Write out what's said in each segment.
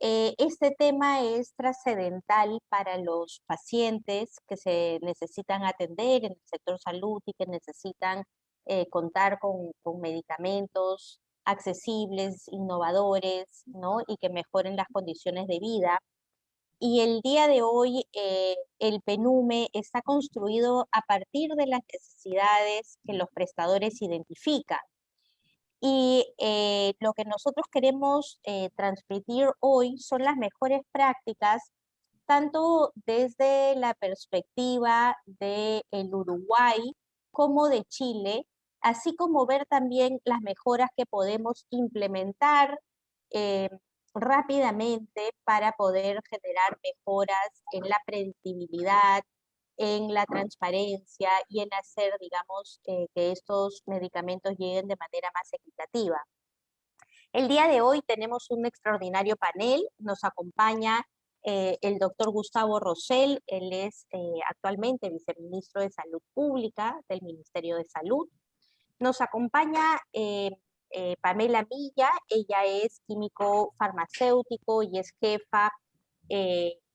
este tema es trascendental para los pacientes que se necesitan atender en el sector salud y que necesitan contar con medicamentos accesibles, innovadores, ¿no? Y que mejoren las condiciones de vida. Y el día de hoy el PENUME está construido a partir de las necesidades que los prestadores identifican. Y lo que nosotros queremos transmitir hoy son las mejores prácticas, tanto desde la perspectiva del Uruguay como de Chile, así como ver también las mejoras que podemos implementar eh, rápidamente para poder generar mejoras en la predictibilidad, en la transparencia y en hacer, digamos, que estos medicamentos lleguen de manera más equitativa. El día de hoy tenemos un extraordinario panel, nos acompaña el doctor Gustavo Rosell, él es actualmente viceministro de Salud Pública del Ministerio de Salud. Nos acompaña Pamela Milla, ella es químico farmacéutico y es jefa,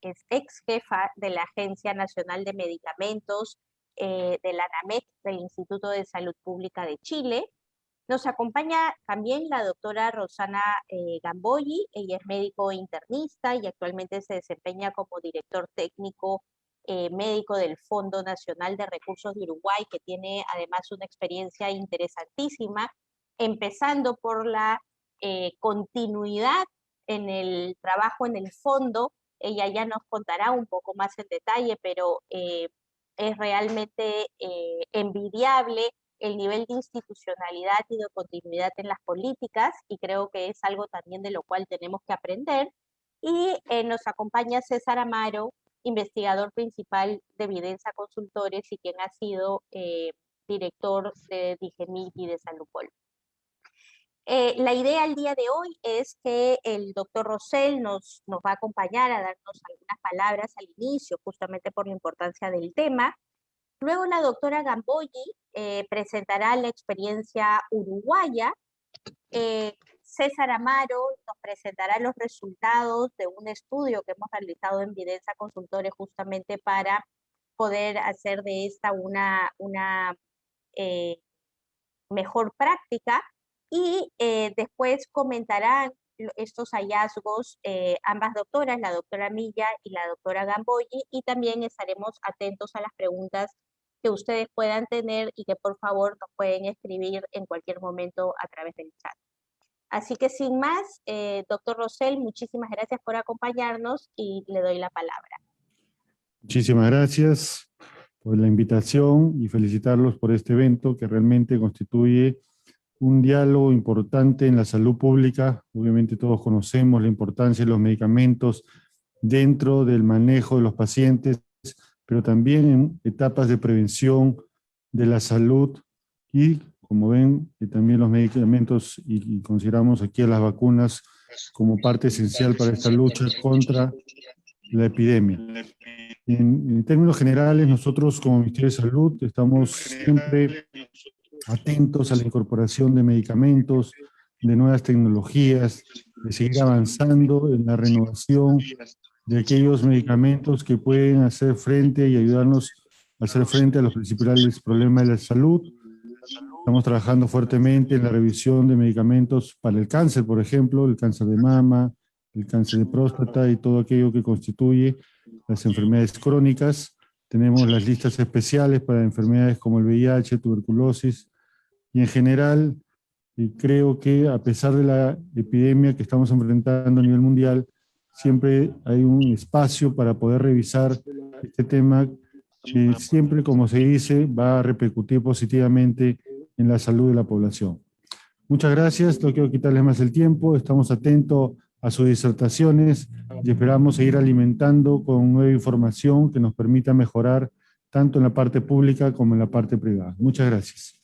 es ex jefa de la Agencia Nacional de Medicamentos de la ANAMEC, del Instituto de Salud Pública de Chile. Nos acompaña también la doctora Rosana Gamboyi, ella es médico internista y actualmente se desempeña como director técnico médico del Fondo Nacional de Recursos de Uruguay, que tiene además una experiencia interesantísima, empezando por la continuidad en el trabajo en el fondo. Ella ya nos contará un poco más en detalle, pero es realmente envidiable el nivel de institucionalidad y de continuidad en las políticas, y creo que es algo también de lo cual tenemos que aprender. Y nos acompaña César Amaro, investigador principal de Evidenza Consultores y quien ha sido director de DIGEMIT y de Salupol. La idea el día de hoy es que el doctor Rosell nos va a acompañar a darnos algunas palabras al inicio, justamente por la importancia del tema. Luego la doctora Gamboyi presentará la experiencia uruguaya. César Amaro nos presentará los resultados de un estudio que hemos realizado en Evidenza Consultores justamente para poder hacer de esta una mejor práctica, y después comentarán estos hallazgos ambas doctoras, la doctora Milla y la doctora Gamboyi, y también estaremos atentos a las preguntas que ustedes puedan tener y que por favor nos pueden escribir en cualquier momento a través del chat. Así que sin más, doctor Rosell, muchísimas gracias por acompañarnos y le doy la palabra. Muchísimas gracias por la invitación y felicitarlos por este evento que realmente constituye un diálogo importante en la salud pública. Obviamente todos conocemos la importancia de los medicamentos dentro del manejo de los pacientes, pero también en etapas de prevención de la salud y, como ven, también los medicamentos y consideramos aquí a las vacunas como parte esencial para esta lucha contra la epidemia. En términos generales, nosotros como Ministerio de Salud estamos siempre atentos a la incorporación de medicamentos, de nuevas tecnologías, de seguir avanzando en la renovación de aquellos medicamentos que pueden hacer frente y ayudarnos a hacer frente a los principales problemas de la salud. Estamos trabajando fuertemente en la revisión de medicamentos para el cáncer, por ejemplo, el cáncer de mama, el cáncer de próstata y todo aquello que constituye las enfermedades crónicas. Tenemos las listas especiales para enfermedades como el VIH, tuberculosis, y en general creo que a pesar de la epidemia que estamos enfrentando a nivel mundial, siempre hay un espacio para poder revisar este tema que siempre, como se dice, va a repercutir positivamente en la salud de la población. Muchas gracias, no quiero quitarles más el tiempo, estamos atentos a sus disertaciones y esperamos seguir alimentando con nueva información que nos permita mejorar tanto en la parte pública como en la parte privada. Muchas gracias.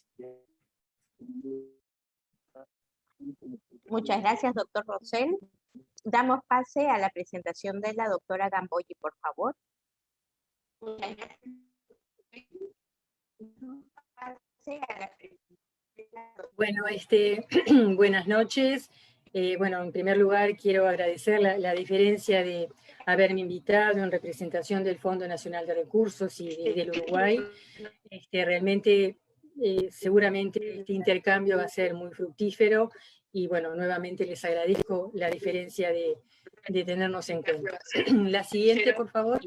Muchas gracias, doctor Rosell. Damos pase a la presentación de la doctora Gamboyi, por favor. Bueno, buenas noches. Bueno, en primer lugar quiero agradecer la diferencia de haberme invitado en representación del Fondo Nacional de Recursos y del Uruguay. Realmente, seguramente este intercambio va a ser muy fructífero y bueno, nuevamente les agradezco la diferencia de tenernos en cuenta. La siguiente, por favor.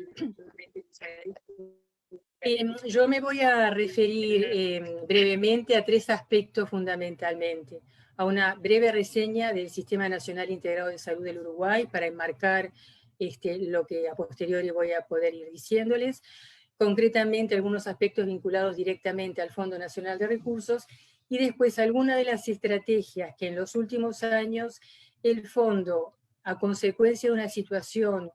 Yo me voy a referir brevemente a 3 aspectos fundamentalmente. A una breve reseña del Sistema Nacional Integrado de Salud del Uruguay para enmarcar lo que a posteriori voy a poder ir diciéndoles. Concretamente algunos aspectos vinculados directamente al Fondo Nacional de Recursos y después algunas de las estrategias que en los últimos años el Fondo, a consecuencia de una situación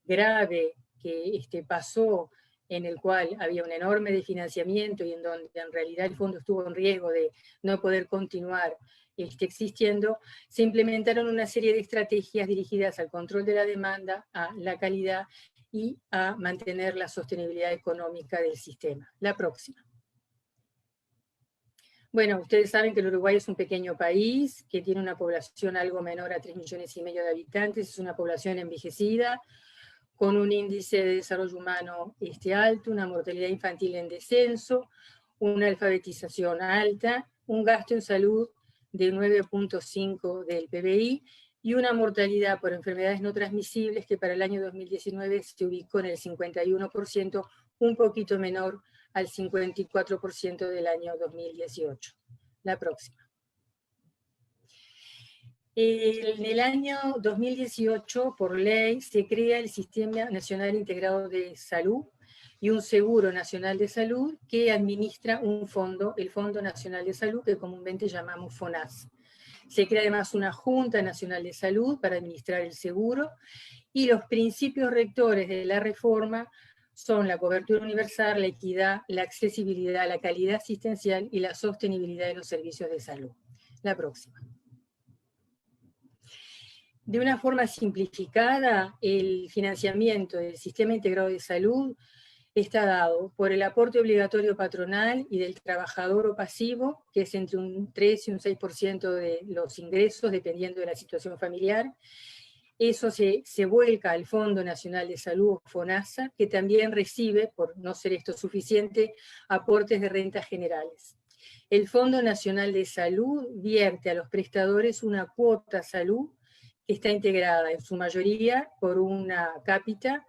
grave que pasó, en el cual había un enorme desfinanciamiento y en donde en realidad el fondo estuvo en riesgo de no poder continuar existiendo, se implementaron una serie de estrategias dirigidas al control de la demanda, a la calidad y a mantener la sostenibilidad económica del sistema. La próxima. Bueno, ustedes saben que el Uruguay es un pequeño país que tiene una población algo menor a 3,5 millones de habitantes, es una población envejecida, con un índice de desarrollo humano alto, una mortalidad infantil en descenso, una alfabetización alta, un gasto en salud de 9.5 del PBI y una mortalidad por enfermedades no transmisibles que para el año 2019 se ubicó en el 51%, un poquito menor al 54% del año 2018. La próxima. En el año 2018, por ley, se crea el Sistema Nacional Integrado de Salud y un Seguro Nacional de Salud que administra un fondo, el Fondo Nacional de Salud, que comúnmente llamamos FONASA. Se crea además una Junta Nacional de Salud para administrar el seguro y los principios rectores de la reforma son la cobertura universal, la equidad, la accesibilidad, la calidad asistencial y la sostenibilidad de los servicios de salud. La próxima. De una forma simplificada, el financiamiento del Sistema Integrado de Salud está dado por el aporte obligatorio patronal y del trabajador o pasivo, que es entre un 3 y un 6% de los ingresos, dependiendo de la situación familiar. Eso se vuelca al Fondo Nacional de Salud, FONASA, que también recibe, por no ser esto suficiente, aportes de rentas generales. El Fondo Nacional de Salud vierte a los prestadores una cuota salud que está integrada en su mayoría por una cápita,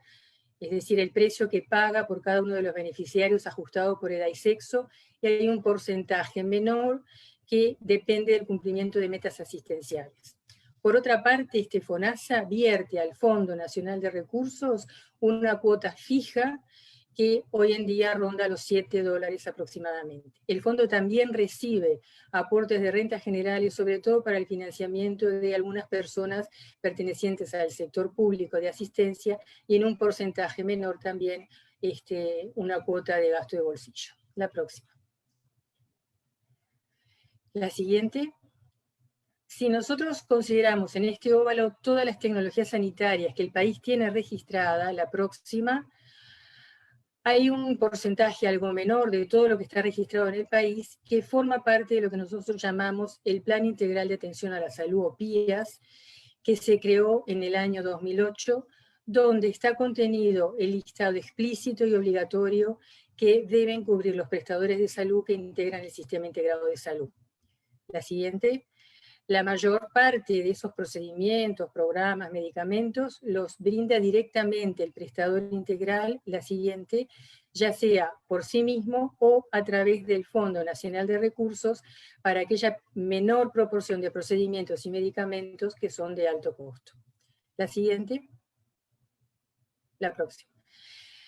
es decir, el precio que paga por cada uno de los beneficiarios ajustado por edad y sexo, y hay un porcentaje menor que depende del cumplimiento de metas asistenciales. Por otra parte, FONASA vierte al Fondo Nacional de Recursos una cuota fija que hoy en día ronda los $7 aproximadamente. El fondo también recibe aportes de rentas generales, sobre todo para el financiamiento de algunas personas pertenecientes al sector público de asistencia, y en un porcentaje menor también una cuota de gasto de bolsillo. La próxima. La siguiente. Si nosotros consideramos en este óvalo todas las tecnologías sanitarias que el país tiene registrada, la próxima, hay un porcentaje algo menor de todo lo que está registrado en el país que forma parte de lo que nosotros llamamos el Plan Integral de Atención a la Salud, o PIAS, que se creó en el año 2008, donde está contenido el listado explícito y obligatorio que deben cubrir los prestadores de salud que integran el Sistema Integrado de Salud. La siguiente. La mayor parte de esos procedimientos, programas, medicamentos, los brinda directamente el prestador integral, la siguiente, ya sea por sí mismo o a través del Fondo Nacional de Recursos para aquella menor proporción de procedimientos y medicamentos que son de alto costo. La siguiente. La próxima.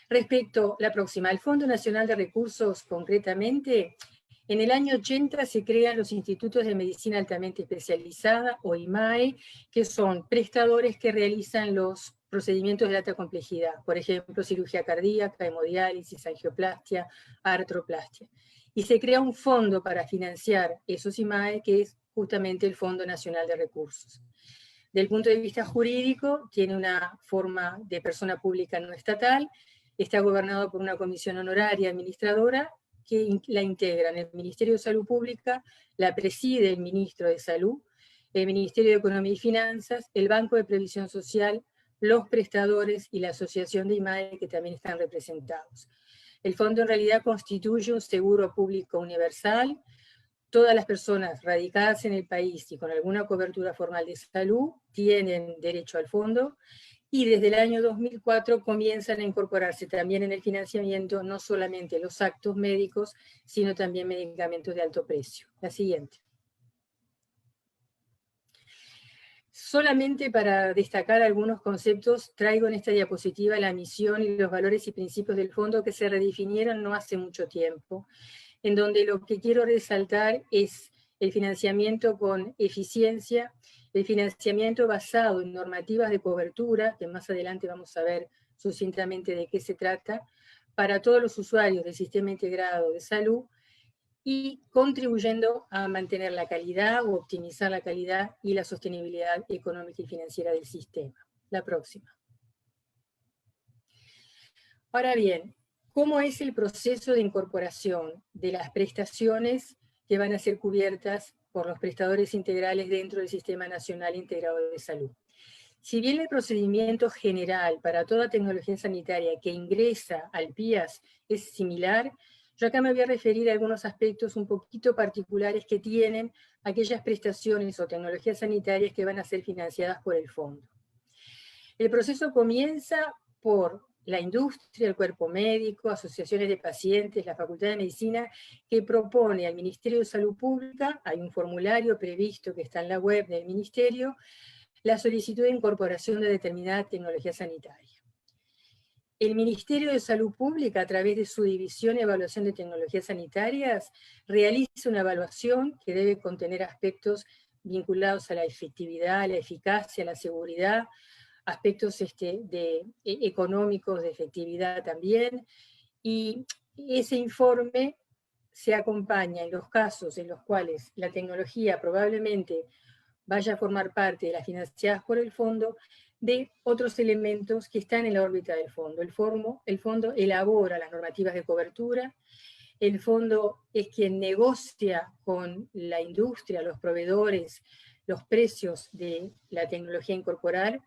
Respecto a la próxima, el Fondo Nacional de Recursos concretamente. En el año 80 se crean los Institutos de Medicina Altamente Especializada, o IMAE, que son prestadores que realizan los procedimientos de alta complejidad, por ejemplo, cirugía cardíaca, hemodiálisis, angioplastia, artroplastia. Y se crea un fondo para financiar esos IMAE, que es justamente el Fondo Nacional de Recursos. Del punto de vista jurídico, tiene una forma de persona pública no estatal, está gobernado por una comisión honoraria administradora, que la integran el Ministerio de Salud Pública, la preside el Ministro de Salud, el Ministerio de Economía y Finanzas, el Banco de Previsión Social, los prestadores y la Asociación de IMAE, que también están representados. El fondo en realidad constituye un seguro público universal. Todas las personas radicadas en el país y con alguna cobertura formal de salud tienen derecho al fondo, y desde el año 2004 comienzan a incorporarse también en el financiamiento no solamente los actos médicos, sino también medicamentos de alto precio. La siguiente. Solamente para destacar algunos conceptos, traigo en esta diapositiva la misión y los valores y principios del fondo que se redefinieron no hace mucho tiempo, en donde lo que quiero resaltar es el financiamiento con eficiencia, el financiamiento basado en normativas de cobertura, que más adelante vamos a ver sucintamente de qué se trata, para todos los usuarios del sistema integrado de salud, y contribuyendo a mantener la calidad o optimizar la calidad y la sostenibilidad económica y financiera del sistema. La próxima. Ahora bien, ¿cómo es el proceso de incorporación de las prestaciones que van a ser cubiertas por los prestadores integrales dentro del Sistema Nacional Integrado de Salud? Si bien el procedimiento general para toda tecnología sanitaria que ingresa al PIAS es similar, yo acá me voy a referir a algunos aspectos un poquito particulares que tienen aquellas prestaciones o tecnologías sanitarias que van a ser financiadas por el fondo. El proceso comienza por la industria, el cuerpo médico, asociaciones de pacientes, la Facultad de Medicina, que propone al Ministerio de Salud Pública, hay un formulario previsto que está en la web del Ministerio, la solicitud de incorporación de determinada tecnología sanitaria. El Ministerio de Salud Pública, a través de su División de Evaluación de Tecnologías Sanitarias, realiza una evaluación que debe contener aspectos vinculados a la efectividad, a la eficacia, a la seguridad, aspectos económicos de efectividad también, y ese informe se acompaña en los casos en los cuales la tecnología probablemente vaya a formar parte de las financiadas por el fondo, de otros elementos que están en la órbita del fondo. El fondo elabora las normativas de cobertura, el fondo es quien negocia con la industria, los proveedores, los precios de la tecnología a incorporar,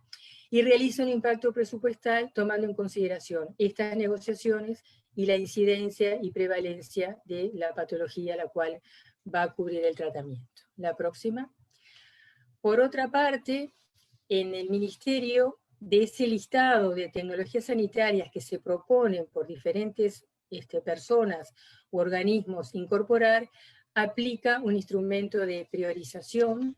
y realiza un impacto presupuestal tomando en consideración estas negociaciones y la incidencia y prevalencia de la patología a la cual va a cubrir el tratamiento. La próxima. Por otra parte, en el Ministerio, de ese listado de tecnologías sanitarias que se proponen por diferentes personas u organismos incorporar, aplica un instrumento de priorización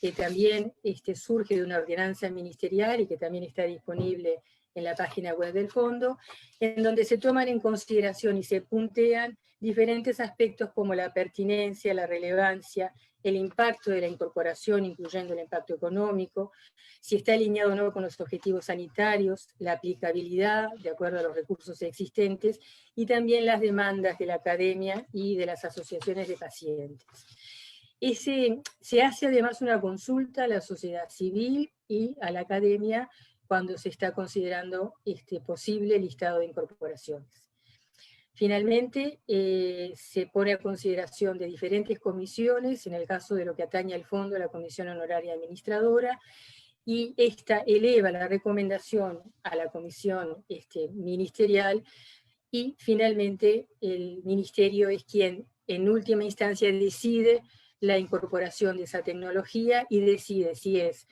que también surge de una ordenanza ministerial y que también está disponible en la página web del fondo, en donde se toman en consideración y se puntean diferentes aspectos como la pertinencia, la relevancia, el impacto de la incorporación, incluyendo el impacto económico, si está alineado o no con los objetivos sanitarios, la aplicabilidad de acuerdo a los recursos existentes, y también las demandas de la academia y de las asociaciones de pacientes. Se hace además una consulta a la sociedad civil y a la academia cuando se está considerando posible listado de incorporaciones. Finalmente, se pone a consideración de diferentes comisiones, en el caso de lo que atañe al fondo, la Comisión Honoraria Administradora, y esta eleva la recomendación a la comisión ministerial, y finalmente el ministerio es quien en última instancia decide la incorporación de esa tecnología y decide si es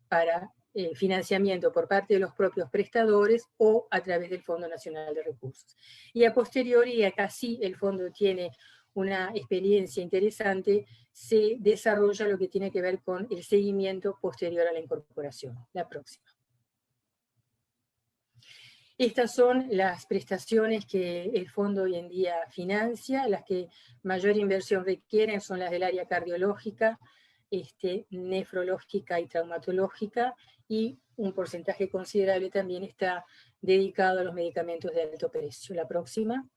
para financiamiento por parte de los propios prestadores o a través del Fondo Nacional de Recursos. Y a posteriori, acá sí el fondo tiene una experiencia interesante, se desarrolla lo que tiene que ver con el seguimiento posterior a la incorporación. La próxima. Estas son las prestaciones que el fondo hoy en día financia. Las que mayor inversión requieren son las del área cardiológica, nefrológica y traumatológica, y un porcentaje considerable también está dedicado a los medicamentos de alto precio. La próxima.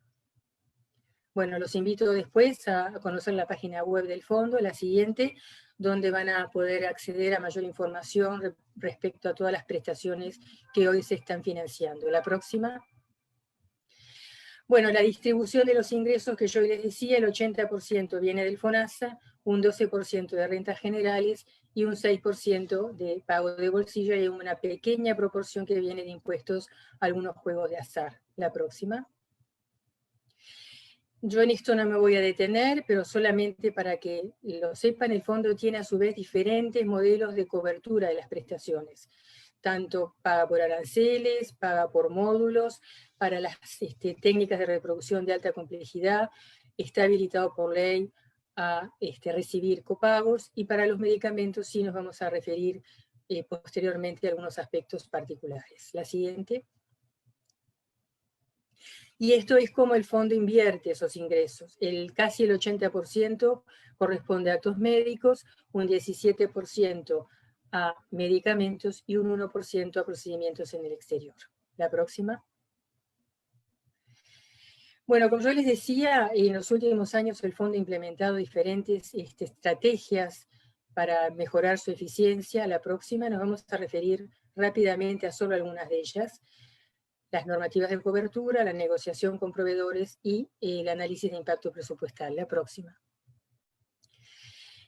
Bueno, los invito después a conocer la página web del fondo, la siguiente, donde van a poder acceder a mayor información respecto a todas las prestaciones que hoy se están financiando. La próxima. Bueno, la distribución de los ingresos que yo les decía, el 80% viene del FONASA, un 12% de rentas generales y un 6% de pago de bolsillo, y una pequeña proporción que viene de impuestos a algunos juegos de azar. La próxima. Yo en esto no me voy a detener, pero solamente para que lo sepan, el fondo tiene a su vez diferentes modelos de cobertura de las prestaciones. Tanto paga por aranceles, paga por módulos, para las técnicas de reproducción de alta complejidad, está habilitado por ley a recibir copagos, y para los medicamentos sí nos vamos a referir posteriormente a algunos aspectos particulares. La siguiente. Y esto es como el fondo invierte esos ingresos. Casi el 80% corresponde a actos médicos, un 17% a medicamentos y un 1% a procedimientos en el exterior. La próxima. Bueno, como yo les decía, en los últimos años el fondo ha implementado diferentes estrategias para mejorar su eficiencia. La próxima nos vamos a referir rápidamente a solo algunas de ellas. Las normativas de cobertura, la negociación con proveedores y el análisis de impacto presupuestal. La próxima.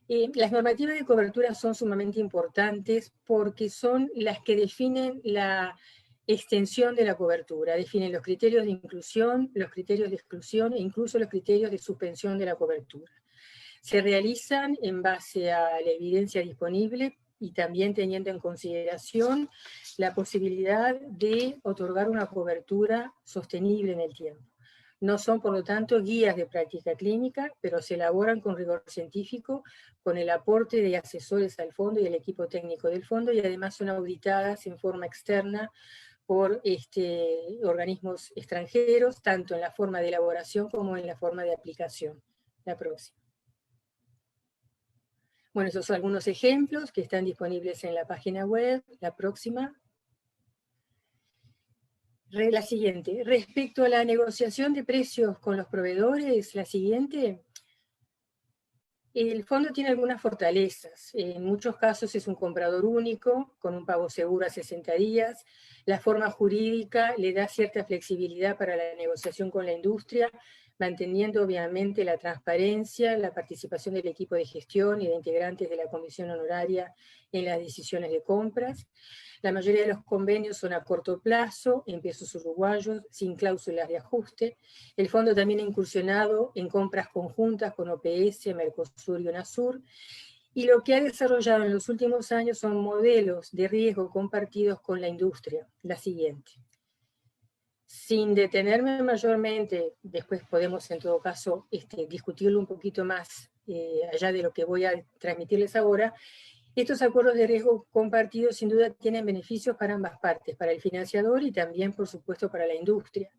Las normativas de cobertura son sumamente importantes porque son las que definen la extensión de la cobertura, definen los criterios de inclusión, los criterios de exclusión e incluso los criterios de suspensión de la cobertura. Se realizan en base a la evidencia disponible y también teniendo en consideración la posibilidad de otorgar una cobertura sostenible en el tiempo. No son, por lo tanto, guías de práctica clínica, pero se elaboran con rigor científico, con el aporte de asesores al fondo y el equipo técnico del fondo, y además son auditadas en forma externa por organismos extranjeros, tanto en la forma de elaboración como en la forma de aplicación. La próxima. Bueno, esos son algunos ejemplos que están disponibles en la página web. La próxima. La siguiente. Respecto a la negociación de precios con los proveedores, la siguiente. El fondo tiene algunas fortalezas. En muchos casos es un comprador único, con un pago seguro a 60 días. La forma jurídica le da cierta flexibilidad para la negociación con la industria, manteniendo obviamente la transparencia, la participación del equipo de gestión y de integrantes de la comisión honoraria en las decisiones de compras. La mayoría de los convenios son a corto plazo, en pesos uruguayos, sin cláusulas de ajuste. El fondo también ha incursionado en compras conjuntas con OPS, Mercosur y UNASUR, y lo que ha desarrollado en los últimos años son modelos de riesgo compartidos con la industria. La siguiente. Sin detenerme mayormente, después podemos en todo caso discutirlo un poquito más allá de lo que voy a transmitirles ahora. Estos acuerdos de riesgo compartido sin duda tienen beneficios para ambas partes, para el financiador y también, por supuesto, para la industria.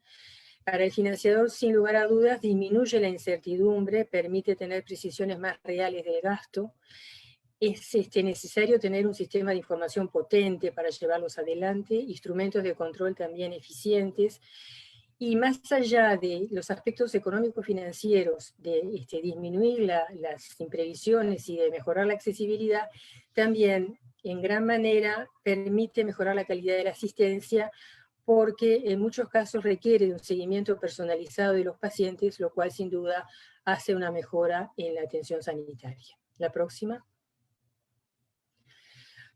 Para el financiador, sin lugar a dudas, disminuye la incertidumbre, permite tener precisiones más reales del gasto. Es necesario tener un sistema de información potente para llevarlos adelante, instrumentos de control también eficientes, y más allá de los aspectos económicos financieros, de disminuir las imprevisiones y de mejorar la accesibilidad, también en gran manera permite mejorar la calidad de la asistencia, porque en muchos casos requiere de un seguimiento personalizado de los pacientes, lo cual sin duda hace una mejora en la atención sanitaria. La próxima.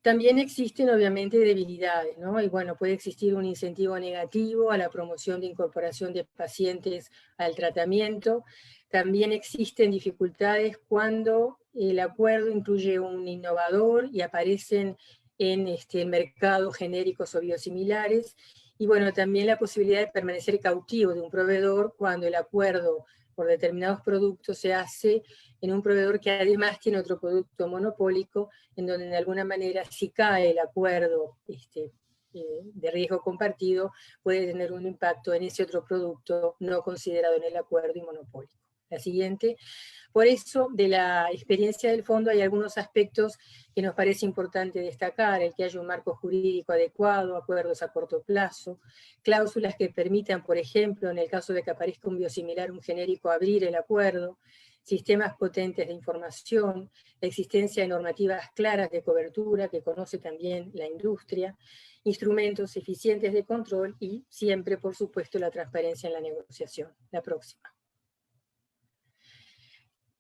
También existen obviamente debilidades, ¿no? Y bueno, puede existir un incentivo negativo a la promoción de incorporación de pacientes al tratamiento. También existen dificultades cuando el acuerdo incluye un innovador y aparecen en el mercado genéricos o biosimilares. Y bueno, también la posibilidad de permanecer cautivo de un proveedor cuando el acuerdo por determinados productos se hace en un proveedor que además tiene otro producto monopólico, en donde de alguna manera si cae el acuerdo de riesgo compartido, puede tener un impacto en ese otro producto no considerado en el acuerdo y monopólico. La siguiente. Por eso, de la experiencia del fondo hay algunos aspectos que nos parece importante destacar: el que haya un marco jurídico adecuado, acuerdos a corto plazo, cláusulas que permitan, por ejemplo, en el caso de que aparezca un biosimilar, un genérico, abrir el acuerdo, sistemas potentes de información, la existencia de normativas claras de cobertura que conoce también la industria, instrumentos eficientes de control y siempre, por supuesto, la transparencia en la negociación. La próxima.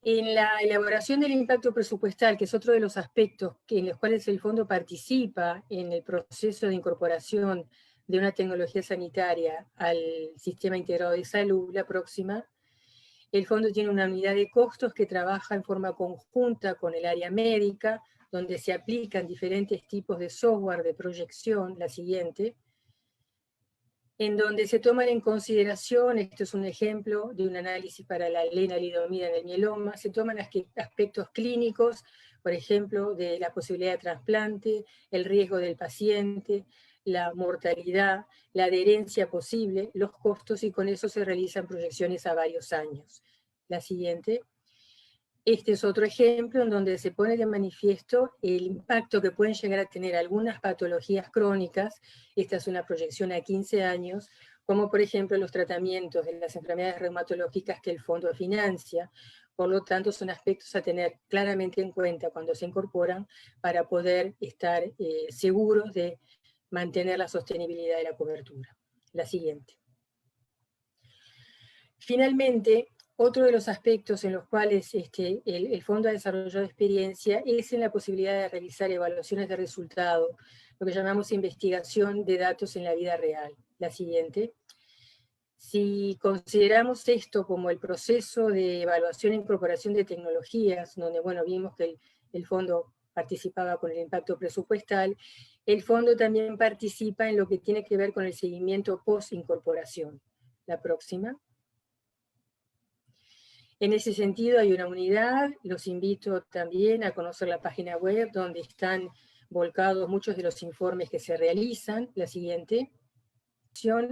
En la elaboración del impacto presupuestal, que es otro de los aspectos en los cuales el fondo participa en el proceso de incorporación de una tecnología sanitaria al sistema integrado de salud, la próxima, el fondo tiene una unidad de costos que trabaja en forma conjunta con el área médica, donde se aplican diferentes tipos de software de proyección, la siguiente, en donde se toman en consideración, esto es un ejemplo de un análisis para la lenalidomida en el mieloma, se toman aspectos clínicos, por ejemplo, de la posibilidad de trasplante, el riesgo del paciente, la mortalidad, la adherencia posible, los costos, y con eso se realizan proyecciones a varios años. La siguiente. Este es otro ejemplo en donde se pone de manifiesto el impacto que pueden llegar a tener algunas patologías crónicas. Esta es una proyección a 15 años, como por ejemplo los tratamientos de las enfermedades reumatológicas que el fondo financia. Por lo tanto, son aspectos a tener claramente en cuenta cuando se incorporan para poder estar seguros de mantener la sostenibilidad de la cobertura. La siguiente. Finalmente, otro de los aspectos en los cuales el fondo ha desarrollado experiencia es en la posibilidad de realizar evaluaciones de resultado, lo que llamamos investigación de datos en la vida real. La siguiente. Si consideramos esto como el proceso de evaluación e incorporación de tecnologías, donde vimos que el fondo participaba con el impacto presupuestal, el fondo también participa en lo que tiene que ver con el seguimiento post-incorporación. La próxima. En ese sentido hay una unidad, los invito también a conocer la página web donde están volcados muchos de los informes que se realizan. La siguiente.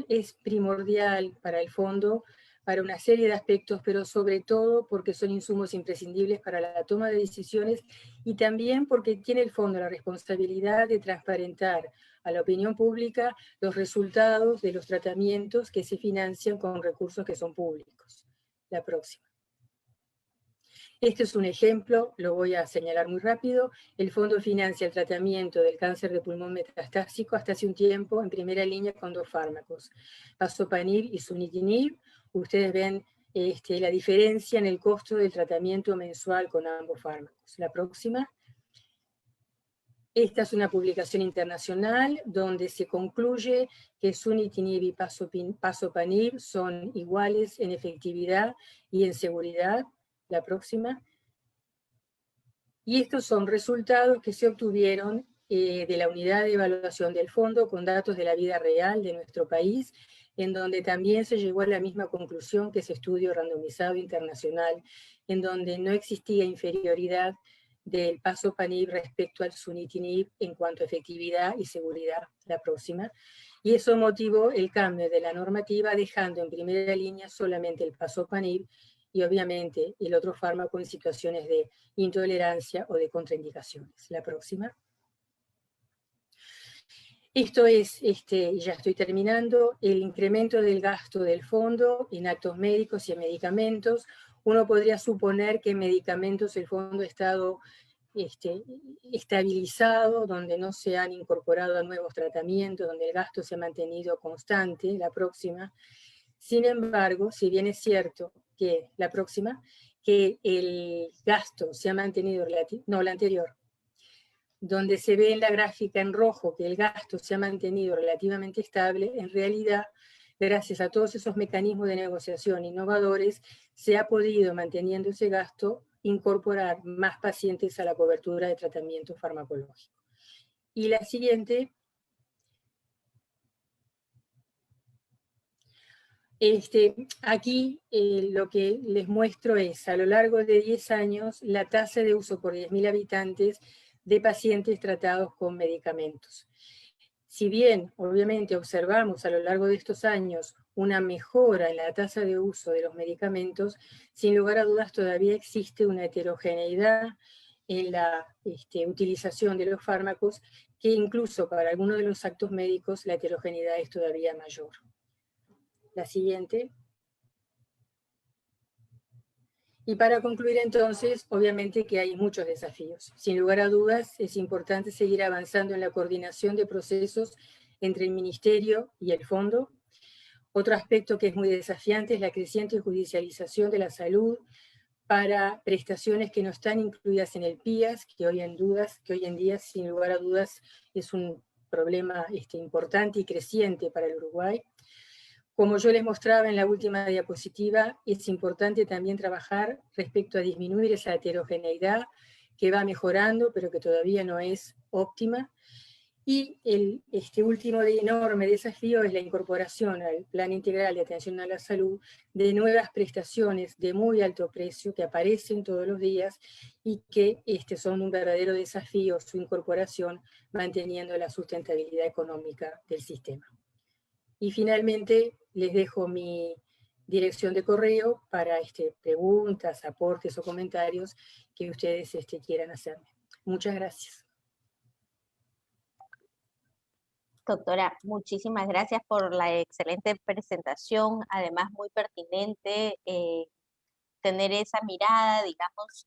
Es primordial para el fondo, para una serie de aspectos, pero sobre todo porque son insumos imprescindibles para la toma de decisiones y también porque tiene el fondo la responsabilidad de transparentar a la opinión pública los resultados de los tratamientos que se financian con recursos que son públicos. La próxima. Este es un ejemplo, lo voy a señalar muy rápido. El fondo financia el tratamiento del cáncer de pulmón metastásico hasta hace un tiempo en primera línea con 2 fármacos, pazopanib y sunitinib. Ustedes ven la diferencia en el costo del tratamiento mensual con ambos fármacos. La próxima. Esta es una publicación internacional donde se concluye que sunitinib y pazopanib son iguales en efectividad y en seguridad. La próxima. Y estos son resultados que se obtuvieron de la unidad de evaluación del fondo con datos de la vida real de nuestro país, en donde también se llegó a la misma conclusión que ese estudio randomizado internacional, en donde no existía inferioridad del pazopanib respecto al sunitinib en cuanto a efectividad y seguridad. La próxima. Y eso motivó el cambio de la normativa, dejando en primera línea solamente el pazopanib y obviamente el otro fármaco en situaciones de intolerancia o de contraindicaciones. La próxima. Esto es, ya estoy terminando, el incremento del gasto del fondo en actos médicos y en medicamentos. Uno podría suponer que en medicamentos el fondo ha estado estabilizado, donde no se han incorporado nuevos tratamientos, donde el gasto se ha mantenido constante. La próxima. Sin embargo, si bien es cierto que la próxima, que el gasto se ha mantenido no, la anterior, donde se ve en la gráfica en rojo que el gasto se ha mantenido relativamente estable, en realidad, gracias a todos esos mecanismos de negociación innovadores, se ha podido, manteniendo ese gasto, incorporar más pacientes a la cobertura de tratamiento farmacológico. Y la siguiente. Aquí lo que les muestro es, a lo largo de 10 años, la tasa de uso por 10.000 habitantes de pacientes tratados con medicamentos. Si bien, obviamente, observamos a lo largo de estos años una mejora en la tasa de uso de los medicamentos, sin lugar a dudas todavía existe una heterogeneidad en la utilización de los fármacos, que incluso para algunos de los actos médicos la heterogeneidad es todavía mayor. La siguiente. Y para concluir entonces, obviamente que hay muchos desafíos. Sin lugar a dudas, es importante seguir avanzando en la coordinación de procesos entre el Ministerio y el Fondo. Otro aspecto que es muy desafiante es la creciente judicialización de la salud, para prestaciones que no están incluidas en el PIAS, que hoy en día, sin lugar a dudas, es un problema importante y creciente para el Uruguay. Como yo les mostraba en la última diapositiva, es importante también trabajar respecto a disminuir esa heterogeneidad que va mejorando, pero que todavía no es óptima. Y el último enorme desafío es la incorporación al Plan Integral de Atención a la Salud de nuevas prestaciones de muy alto precio que aparecen todos los días y que son un verdadero desafío su incorporación, manteniendo la sustentabilidad económica del sistema. Y finalmente les dejo mi dirección de correo para preguntas, aportes o comentarios que ustedes quieran hacerme. Muchas gracias. Doctora, muchísimas gracias por la excelente presentación, además muy pertinente tener esa mirada, digamos,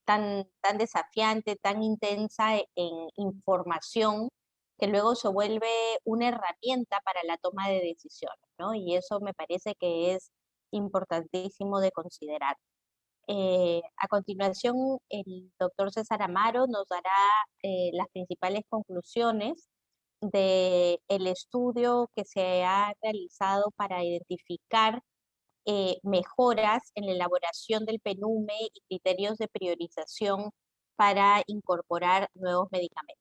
tan desafiante, tan intensa en información, que luego se vuelve una herramienta para la toma de decisiones, ¿no? Y eso me parece que es importantísimo de considerar. A continuación, el doctor César Amaro nos dará las principales conclusiones del estudio que se ha realizado para identificar mejoras en la elaboración del PNUME y criterios de priorización para incorporar nuevos medicamentos.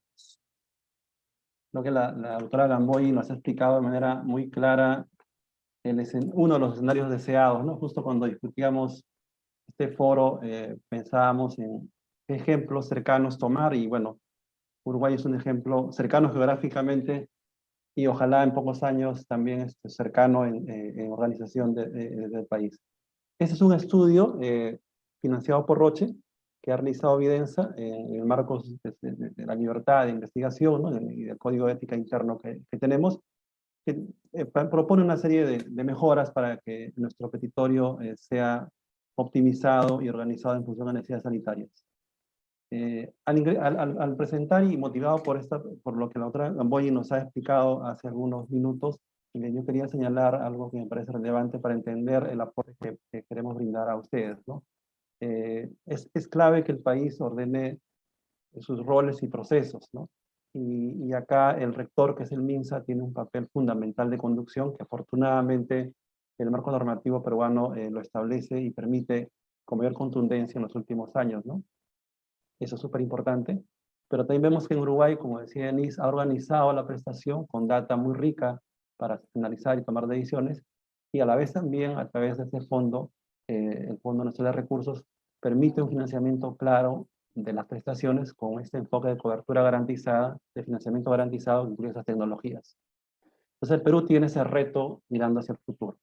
Lo que la doctora Gamboy nos ha explicado de manera muy clara uno de los escenarios deseados, ¿no? Justo cuando discutíamos este foro, pensábamos en qué ejemplos cercanos tomar, y bueno, Uruguay es un ejemplo cercano geográficamente y ojalá en pocos años también cercano en organización del país. Este es un estudio financiado por Roche, que ha realizado Videnza en el marco de la libertad de investigación, ¿no? Y del código de ética interno que tenemos, que propone una serie de mejoras para que nuestro petitorio sea optimizado y organizado en función de necesidades sanitarias. Al presentar y motivado por lo que la doctora Gamboy nos ha explicado hace algunos minutos, yo quería señalar algo que me parece relevante para entender el aporte que queremos brindar a ustedes, ¿no? Es clave que el país ordene sus roles y procesos, ¿no? Y acá el rector, que es el MINSA, tiene un papel fundamental de conducción que afortunadamente el marco normativo peruano lo establece y permite con mayor contundencia en los últimos años, ¿no? Eso es súper importante. Pero también vemos que en Uruguay, como decía Denise, ha organizado la prestación con data muy rica para analizar y tomar decisiones, y a la vez también a través de este fondo, el Fondo Nacional de Recursos, permite un financiamiento claro de las prestaciones con este enfoque de cobertura garantizada, de financiamiento garantizado, que incluye esas tecnologías. Entonces el Perú tiene ese reto mirando hacia el futuro.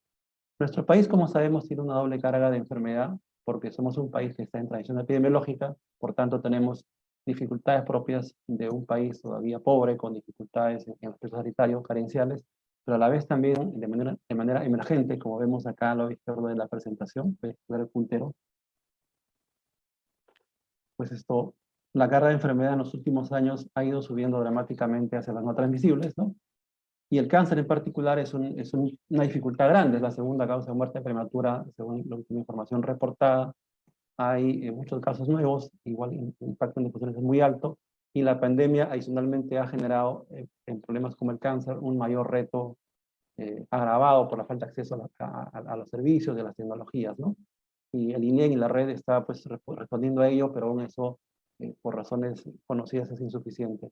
Nuestro país, como sabemos, tiene una doble carga de enfermedad, porque somos un país que está en transición epidemiológica, por tanto tenemos dificultades propias de un país todavía pobre, con dificultades en los procesos sanitarios, carenciales, pero a la vez también de manera emergente, como vemos acá a la izquierda de la presentación, puedes ver el puntero, pues la carga de enfermedad en los últimos años ha ido subiendo dramáticamente hacia las no transmisibles, ¿no? Y el cáncer en particular es una dificultad grande, es la segunda causa de muerte prematura, según la última información reportada. Hay muchos casos nuevos, igual el impacto en difusión es muy alto, y la pandemia adicionalmente ha generado en problemas como el cáncer un mayor reto agravado por la falta de acceso a los servicios de las tecnologías, ¿no? Y el INEM y la red está pues respondiendo a ello, pero aún eso, por razones conocidas, es insuficiente.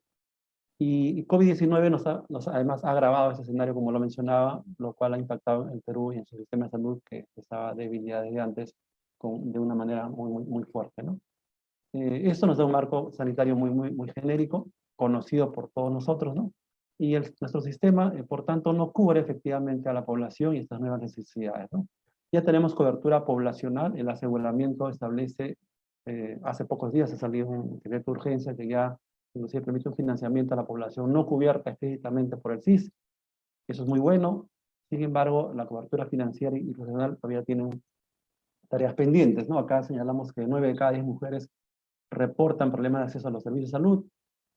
Y COVID-19 además ha agravado ese escenario, como lo mencionaba, lo cual ha impactado en Perú y en su sistema de salud, que estaba débil ya desde antes, de una manera muy fuerte, ¿no? Esto nos da un marco sanitario muy genérico, conocido por todos nosotros, ¿no? Y nuestro sistema, por tanto, no cubre efectivamente a la población y estas nuevas necesidades, ¿no? Ya tenemos cobertura poblacional, el aseguramiento establece, hace pocos días ha salido un decreto de urgencia que ya inclusive permite un financiamiento a la población no cubierta explícitamente por el SIS. Eso es muy bueno. Sin embargo, la cobertura financiera y profesional todavía tienen tareas pendientes, ¿no? Acá señalamos que 9 de cada 10 mujeres reportan problemas de acceso a los servicios de salud,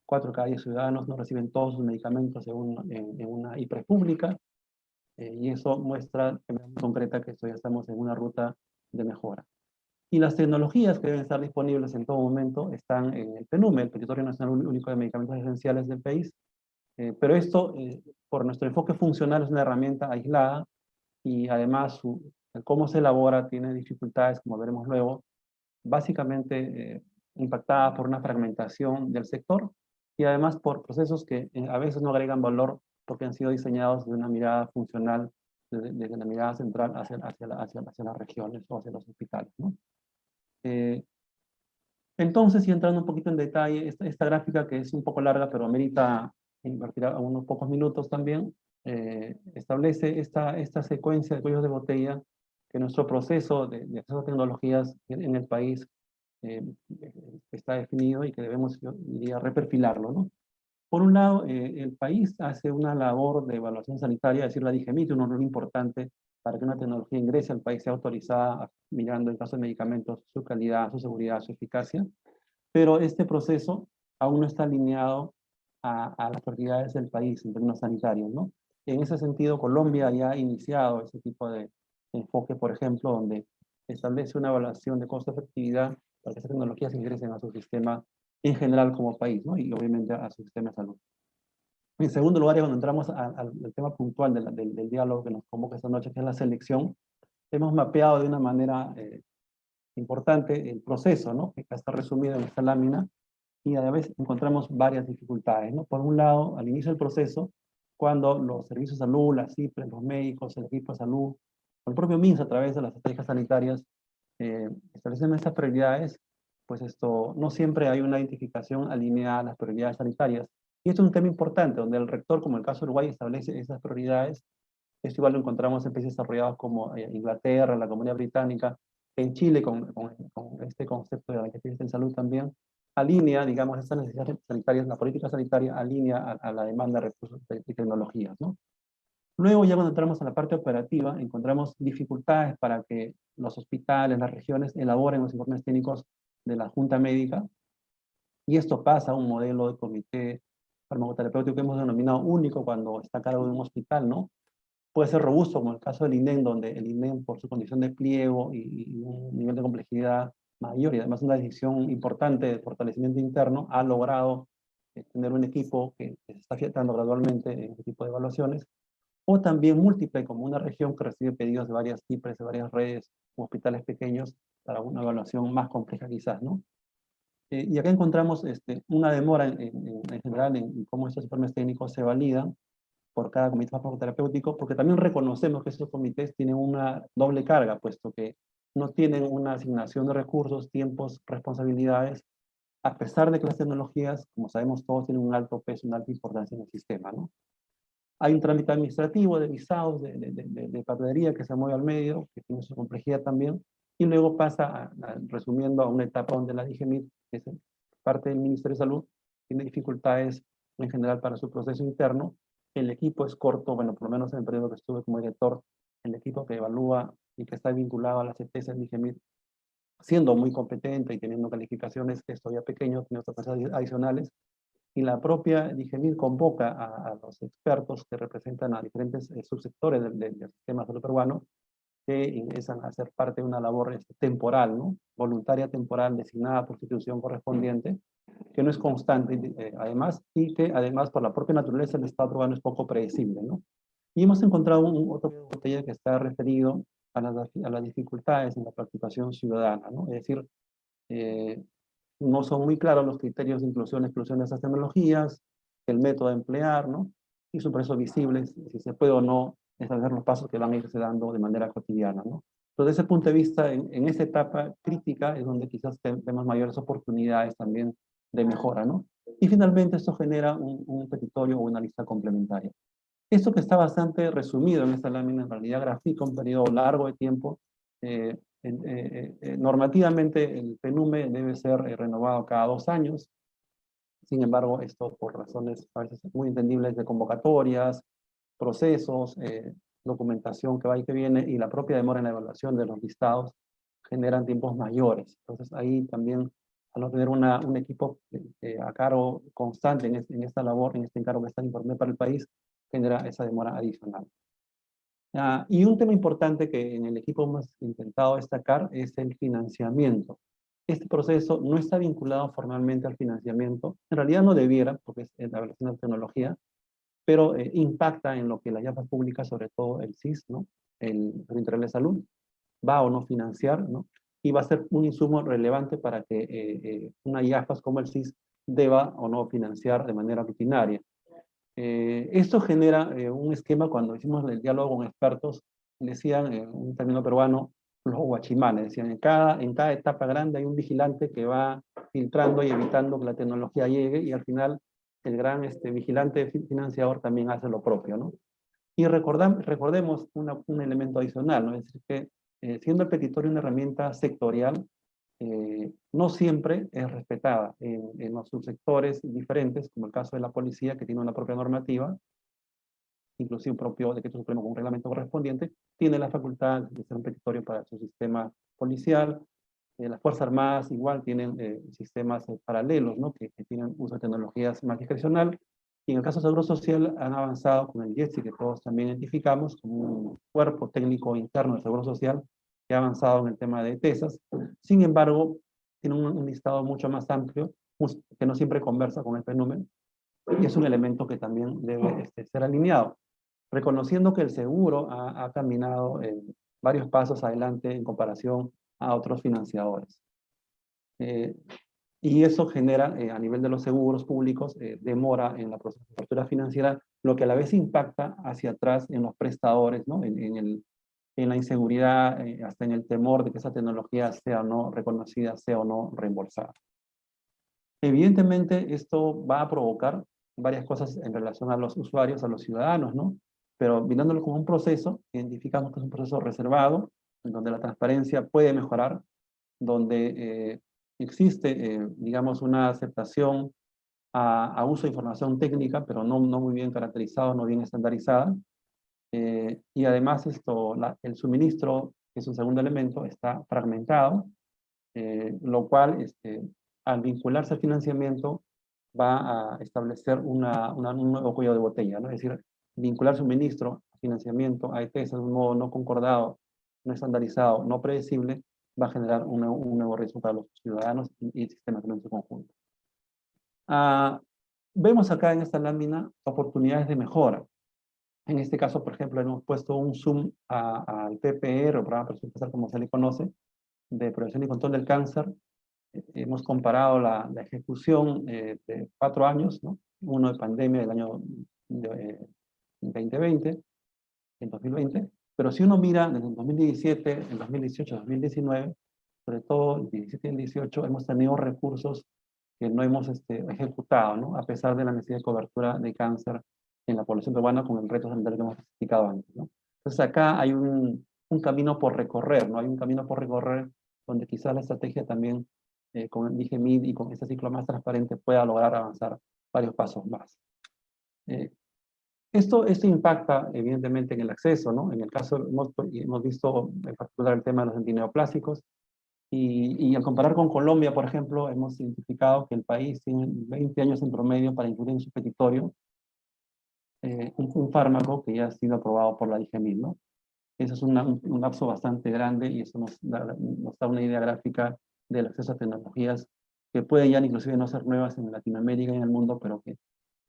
4 de cada 10 ciudadanos no reciben todos sus medicamentos en una IPRES pública, y eso muestra de manera muy concreta que ya estamos en una ruta de mejora. Y las tecnologías que deben estar disponibles en todo momento están en el PNUME, el Territorio Nacional Único de Medicamentos Esenciales del país. Pero esto, por nuestro enfoque funcional, es una herramienta aislada y además cómo se elabora tiene dificultades, como veremos luego, básicamente impactada por una fragmentación del sector y además por procesos que a veces no agregan valor porque han sido diseñados de una mirada funcional, desde la mirada central hacia las regiones o hacia los hospitales, ¿no? Entonces, y entrando un poquito en detalle, esta gráfica que es un poco larga, pero amerita invertir a unos pocos minutos también, establece esta secuencia de cuellos de botella que nuestro proceso de acceso a tecnologías en el país eh, está definido y que debemos, yo diría, reperfilarlo, ¿no? Por un lado, el país hace una labor de evaluación sanitaria, es decir, la DIGEMIT, un rol importante para que una tecnología ingrese al país, sea autorizada, mirando en caso de medicamentos su calidad, su seguridad, su eficacia, pero este proceso aún no está alineado a las prioridades del país en términos sanitarios, ¿no? En ese sentido, Colombia ya ha iniciado ese tipo de enfoque, por ejemplo, donde establece una evaluación de costo-efectividad para que esas tecnologías ingresen a su sistema en general como país, ¿no? Y obviamente a su sistema de salud. En segundo lugar, y cuando entramos al tema puntual del diálogo que nos convoca esta noche, que es la selección, hemos mapeado de una manera importante el proceso, ¿no? Que está resumido en esta lámina, y a la vez encontramos varias dificultades, ¿no? Por un lado, al inicio del proceso, cuando los servicios de salud, las CIPRES, los médicos, el equipo de salud, o el propio MINSA a través de las estrategias sanitarias, establecen estas prioridades, pues esto, no siempre hay una identificación alineada a las prioridades sanitarias. Y esto es un tema importante, donde el rector, como el caso de Uruguay, establece esas prioridades. Esto igual lo encontramos en países desarrollados como Inglaterra, la Comunidad Británica, en Chile, con este concepto de la inteligencia en salud también, alinea, digamos, estas necesidades sanitarias, la política sanitaria alinea a la demanda de recursos y tecnologías, ¿no? Luego, ya cuando entramos en la parte operativa, encontramos dificultades para que los hospitales, las regiones, elaboren los informes técnicos de la Junta Médica, y esto pasa a un modelo de comité farmacoterapéutico que hemos denominado único cuando está a cargo de un hospital, ¿no? Puede ser robusto, como el caso del INEM, donde el INEM, por su condición de pliego y un nivel de complejidad mayor, y además una decisión importante de fortalecimiento interno, ha logrado tener un equipo que se está afiatando gradualmente en este tipo de evaluaciones, o también múltiple, como una región que recibe pedidos de varias CIPRES, de varias redes, o hospitales pequeños, para una evaluación más compleja quizás, ¿no? Y acá encontramos una demora en general en cómo estos informes técnicos se validan por cada comité farmacoterapéutico, porque también reconocemos que estos comités tienen una doble carga, puesto que no tienen una asignación de recursos, tiempos, responsabilidades, a pesar de que las tecnologías, como sabemos todos, tienen un alto peso, una alta importancia en el sistema, ¿no? Hay un trámite administrativo de visados, de papelería que se mueve al medio, que tiene su complejidad también, y luego pasa, resumiendo, a una etapa donde la DIGEMIT, que es parte del Ministerio de Salud, tiene dificultades en general para su proceso interno. El equipo es corto, bueno, por lo menos en el periodo que estuve como director, el equipo que evalúa y que está vinculado a las ETS del DIGEMIT, siendo muy competente y teniendo calificaciones que es todavía pequeño, tiene otras cosas adicionales, y la propia DIGEMIT convoca a los expertos que representan a diferentes subsectores del sistema de salud peruano, que ingresan a hacer parte de una labor temporal, ¿no? Voluntaria temporal designada por institución correspondiente, que no es constante además, y que además por la propia naturaleza del Estado peruano es poco predecible, ¿no? Y hemos encontrado otro botella que está referido a las dificultades en la participación ciudadana, ¿no? Es decir, no son muy claros los criterios de inclusión y exclusión de esas tecnologías, el método a emplear, ¿no? Y son por eso visibles, si se puede o no establecer los pasos que van a irse dando de manera cotidiana, ¿no? Entonces, desde ese punto de vista, en esta etapa crítica es donde quizás tenemos mayores oportunidades también de mejora, ¿no? Y finalmente esto genera un petitorio o una lista complementaria. Esto que está bastante resumido en esta lámina, en realidad grafica un periodo largo de tiempo. Normativamente el PNUME debe ser renovado cada 2 años. Sin embargo, esto por razones a veces muy entendibles de convocatorias, procesos, documentación que va y que viene, y la propia demora en la evaluación de los listados generan tiempos mayores. Entonces ahí también, al no tener un equipo a cargo constante en esta labor, en este encargo que está importante para el país, genera esa demora adicional. Y un tema importante que en el equipo hemos intentado destacar es el financiamiento. Este proceso no está vinculado formalmente al financiamiento, en realidad no debiera, porque es la versión de tecnología, pero impacta en lo que las IAFAS públicas, sobre todo el SIS, ¿no? El Servicio Integral de Salud, va o no financiar, ¿no? Y va a ser un insumo relevante para que una IAFAS como el SIS deba o no financiar de manera rutinaria. Esto genera un esquema. Cuando hicimos el diálogo con expertos, decían, un término peruano, los guachimanes, decían, en cada etapa grande hay un vigilante que va filtrando y evitando que la tecnología llegue, y al final el gran vigilante financiador también hace lo propio, ¿no? Y recordemos un elemento adicional, ¿no? Es decir, que siendo el petitorio una herramienta sectorial, no siempre es respetada en los subsectores diferentes, como el caso de la policía, que tiene una propia normativa, inclusive un propio decreto supremo con un reglamento correspondiente, tiene la facultad de ser un petitorio para su sistema policial. Las Fuerzas Armadas igual tienen sistemas paralelos, ¿no? que tienen uso de tecnologías más discrecional. Y en el caso de Seguro Social han avanzado con el IETSI, que todos también identificamos como un cuerpo técnico interno del Seguro Social, que ha avanzado en el tema de TESAS. Sin embargo, tiene un listado mucho más amplio, que no siempre conversa con el PNUME, y es un elemento que también debe ser alineado, reconociendo que el seguro ha caminado varios pasos adelante en comparación a otros financiadores. Y eso genera, a nivel de los seguros públicos, demora en la proceso de cobertura financiera, lo que a la vez impacta hacia atrás en los prestadores, ¿no? En la inseguridad, hasta en el temor de que esa tecnología sea o no reconocida, sea o no reembolsada. Evidentemente, esto va a provocar varias cosas en relación a los usuarios, a los ciudadanos, ¿no? Pero mirándolo como un proceso, identificamos que es un proceso reservado, en donde la transparencia puede mejorar, donde existe, digamos, una aceptación a uso de información técnica, pero no muy bien caracterizada, no bien estandarizada. Y además el suministro, que es un segundo elemento, está fragmentado, lo cual, al vincularse al financiamiento, va a establecer un nuevo cuello de botella, ¿no? Es decir, vincular suministro, financiamiento, a ETS de un modo no concordado, no estandarizado, no predecible, va a generar un nuevo riesgo para los ciudadanos y el sistema en su conjunto. Vemos acá en esta lámina oportunidades de mejora. En este caso, por ejemplo, hemos puesto un zoom al PPR, o Programa Presupuestal, como se le conoce, de prevención y control del cáncer. Hemos comparado la ejecución de 4 años, ¿no? Uno de pandemia del año 2020, en 2020, pero si uno mira desde el 2017, el 2018, 2019, sobre todo el 17 y el 18, hemos tenido recursos que no hemos ejecutado, ¿no? A pesar de la necesidad de cobertura de cáncer en la población peruana con el reto sanitario que hemos explicado antes, ¿no? Entonces acá hay un camino por recorrer, ¿no? Hay un camino por recorrer donde quizás la estrategia también con el DGMID y con este ciclo más transparente pueda lograr avanzar varios pasos más. Esto impacta evidentemente en el acceso, ¿no? En el caso, hemos visto en particular el tema de los antineoplásicos, y al comparar con Colombia, por ejemplo, hemos identificado que el país tiene 20 años en promedio para incluir en su petitorio un fármaco que ya ha sido aprobado por la DGMID, ¿no? Eso es un lapso bastante grande, y eso nos da una idea gráfica del acceso a tecnologías que pueden ya inclusive no ser nuevas en Latinoamérica y en el mundo, pero que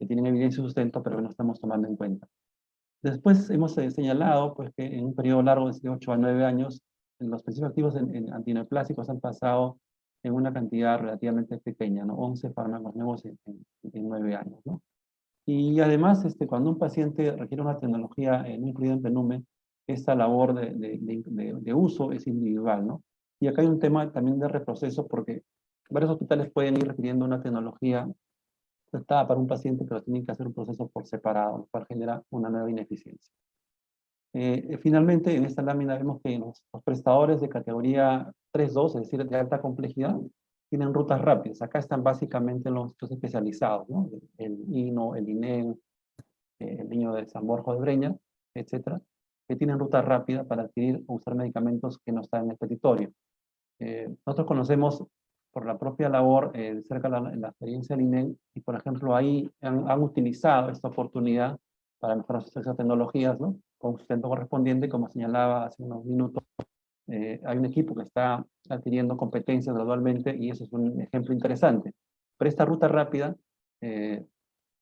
tienen evidencia y sustento, pero que no estamos tomando en cuenta. Después hemos señalado pues, que en un periodo largo de 8 a 9 años, los principios activos en antineoplásicos han pasado en una cantidad relativamente pequeña, ¿no? 11 fármacos nuevos en 9 años, ¿no? Y además, cuando un paciente requiere una tecnología no incluida en PNUME, esta labor de uso es individual, ¿no? Y acá hay un tema también de reproceso, porque varios hospitales pueden ir requiriendo una tecnología aceptada para un paciente, pero tienen que hacer un proceso por separado, lo cual genera una nueva ineficiencia. Finalmente, en esta lámina vemos que los prestadores de categoría 3.2, es decir, de alta complejidad, tienen rutas rápidas. Acá están básicamente los especializados, ¿no? El INO, el INEM, el Niño de San Borja de Breña, etcétera, que tienen ruta rápida para adquirir o usar medicamentos que no están en el petitorio. Nosotros conocemos por la propia labor cerca de la experiencia del INEM, y por ejemplo ahí han utilizado esta oportunidad para mejorar sus tecnologías, ¿no? con sustento correspondiente, como señalaba hace unos minutos. Hay un equipo que está adquiriendo competencias gradualmente y eso es un ejemplo interesante. Pero esta ruta rápida, que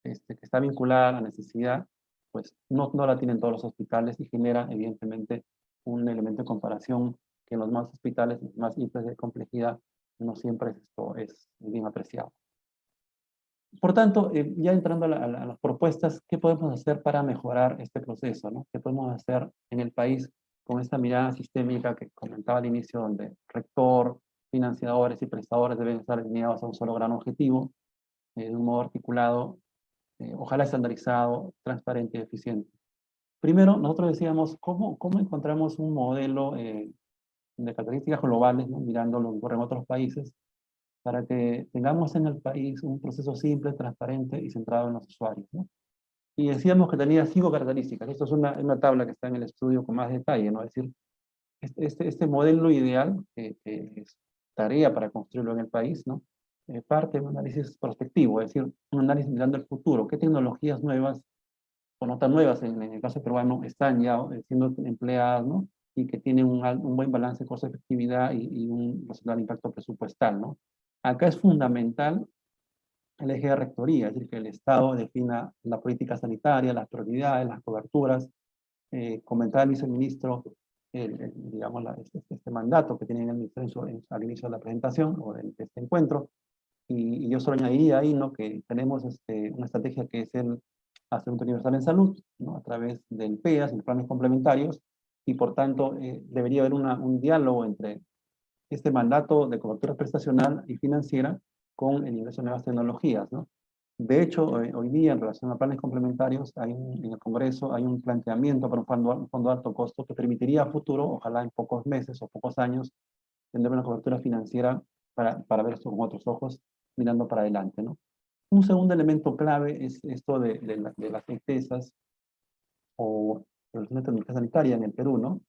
está vinculada a la necesidad, pues no la tienen todos los hospitales y genera evidentemente un elemento de comparación que en los más hospitales, más índices de complejidad, no siempre esto es bien apreciado. Por tanto, ya entrando a las propuestas, ¿qué podemos hacer para mejorar este proceso, ¿no? ¿Qué podemos hacer en el país con esta mirada sistémica que comentaba al inicio, donde rector, financiadores y prestadores deben estar alineados a un solo gran objetivo, de un modo articulado, ojalá estandarizado, transparente y eficiente? Primero, nosotros decíamos, ¿cómo encontramos un modelo de características globales, ¿no? Mirando lo que ocurre en otros países, para que tengamos en el país un proceso simple, transparente y centrado en los usuarios, ¿no? Y decíamos que tenía 5 características. Esto es una tabla que está en el estudio con más detalle, ¿no? Es decir, este modelo ideal, que es tarea para construirlo en el país, ¿no? Parte de un análisis prospectivo, es decir, un análisis mirando el futuro. ¿Qué tecnologías nuevas, o no tan nuevas en el caso peruano, están ya siendo empleadas, ¿no? Y que tienen un buen balance de costo-efectividad y un resultado impacto presupuestal, ¿no? Acá es fundamental el eje de rectoría, es decir, que el Estado defina la política sanitaria, las prioridades, las coberturas. Comentaba el viceministro, digamos, este mandato que tiene el ministerio al inicio de la presentación o de este encuentro, y yo solo añadiría ahí, ¿no? Que tenemos una estrategia que es el Asistencia Universal en Salud, ¿no? A través del PEAS, y planes complementarios, y por tanto debería haber un diálogo entre este mandato de cobertura prestacional y financiera con el ingreso de nuevas tecnologías, ¿no? De hecho, hoy día, en relación a planes complementarios, en el Congreso hay un planteamiento para un fondo de alto costo que permitiría a futuro, ojalá en pocos meses o pocos años, tener una cobertura financiera para ver esto con otros ojos, mirando para adelante, ¿no? Un segundo elemento clave es esto de las ETESAs o Relaciones de Tecnología Sanitaria en el Perú, ¿no?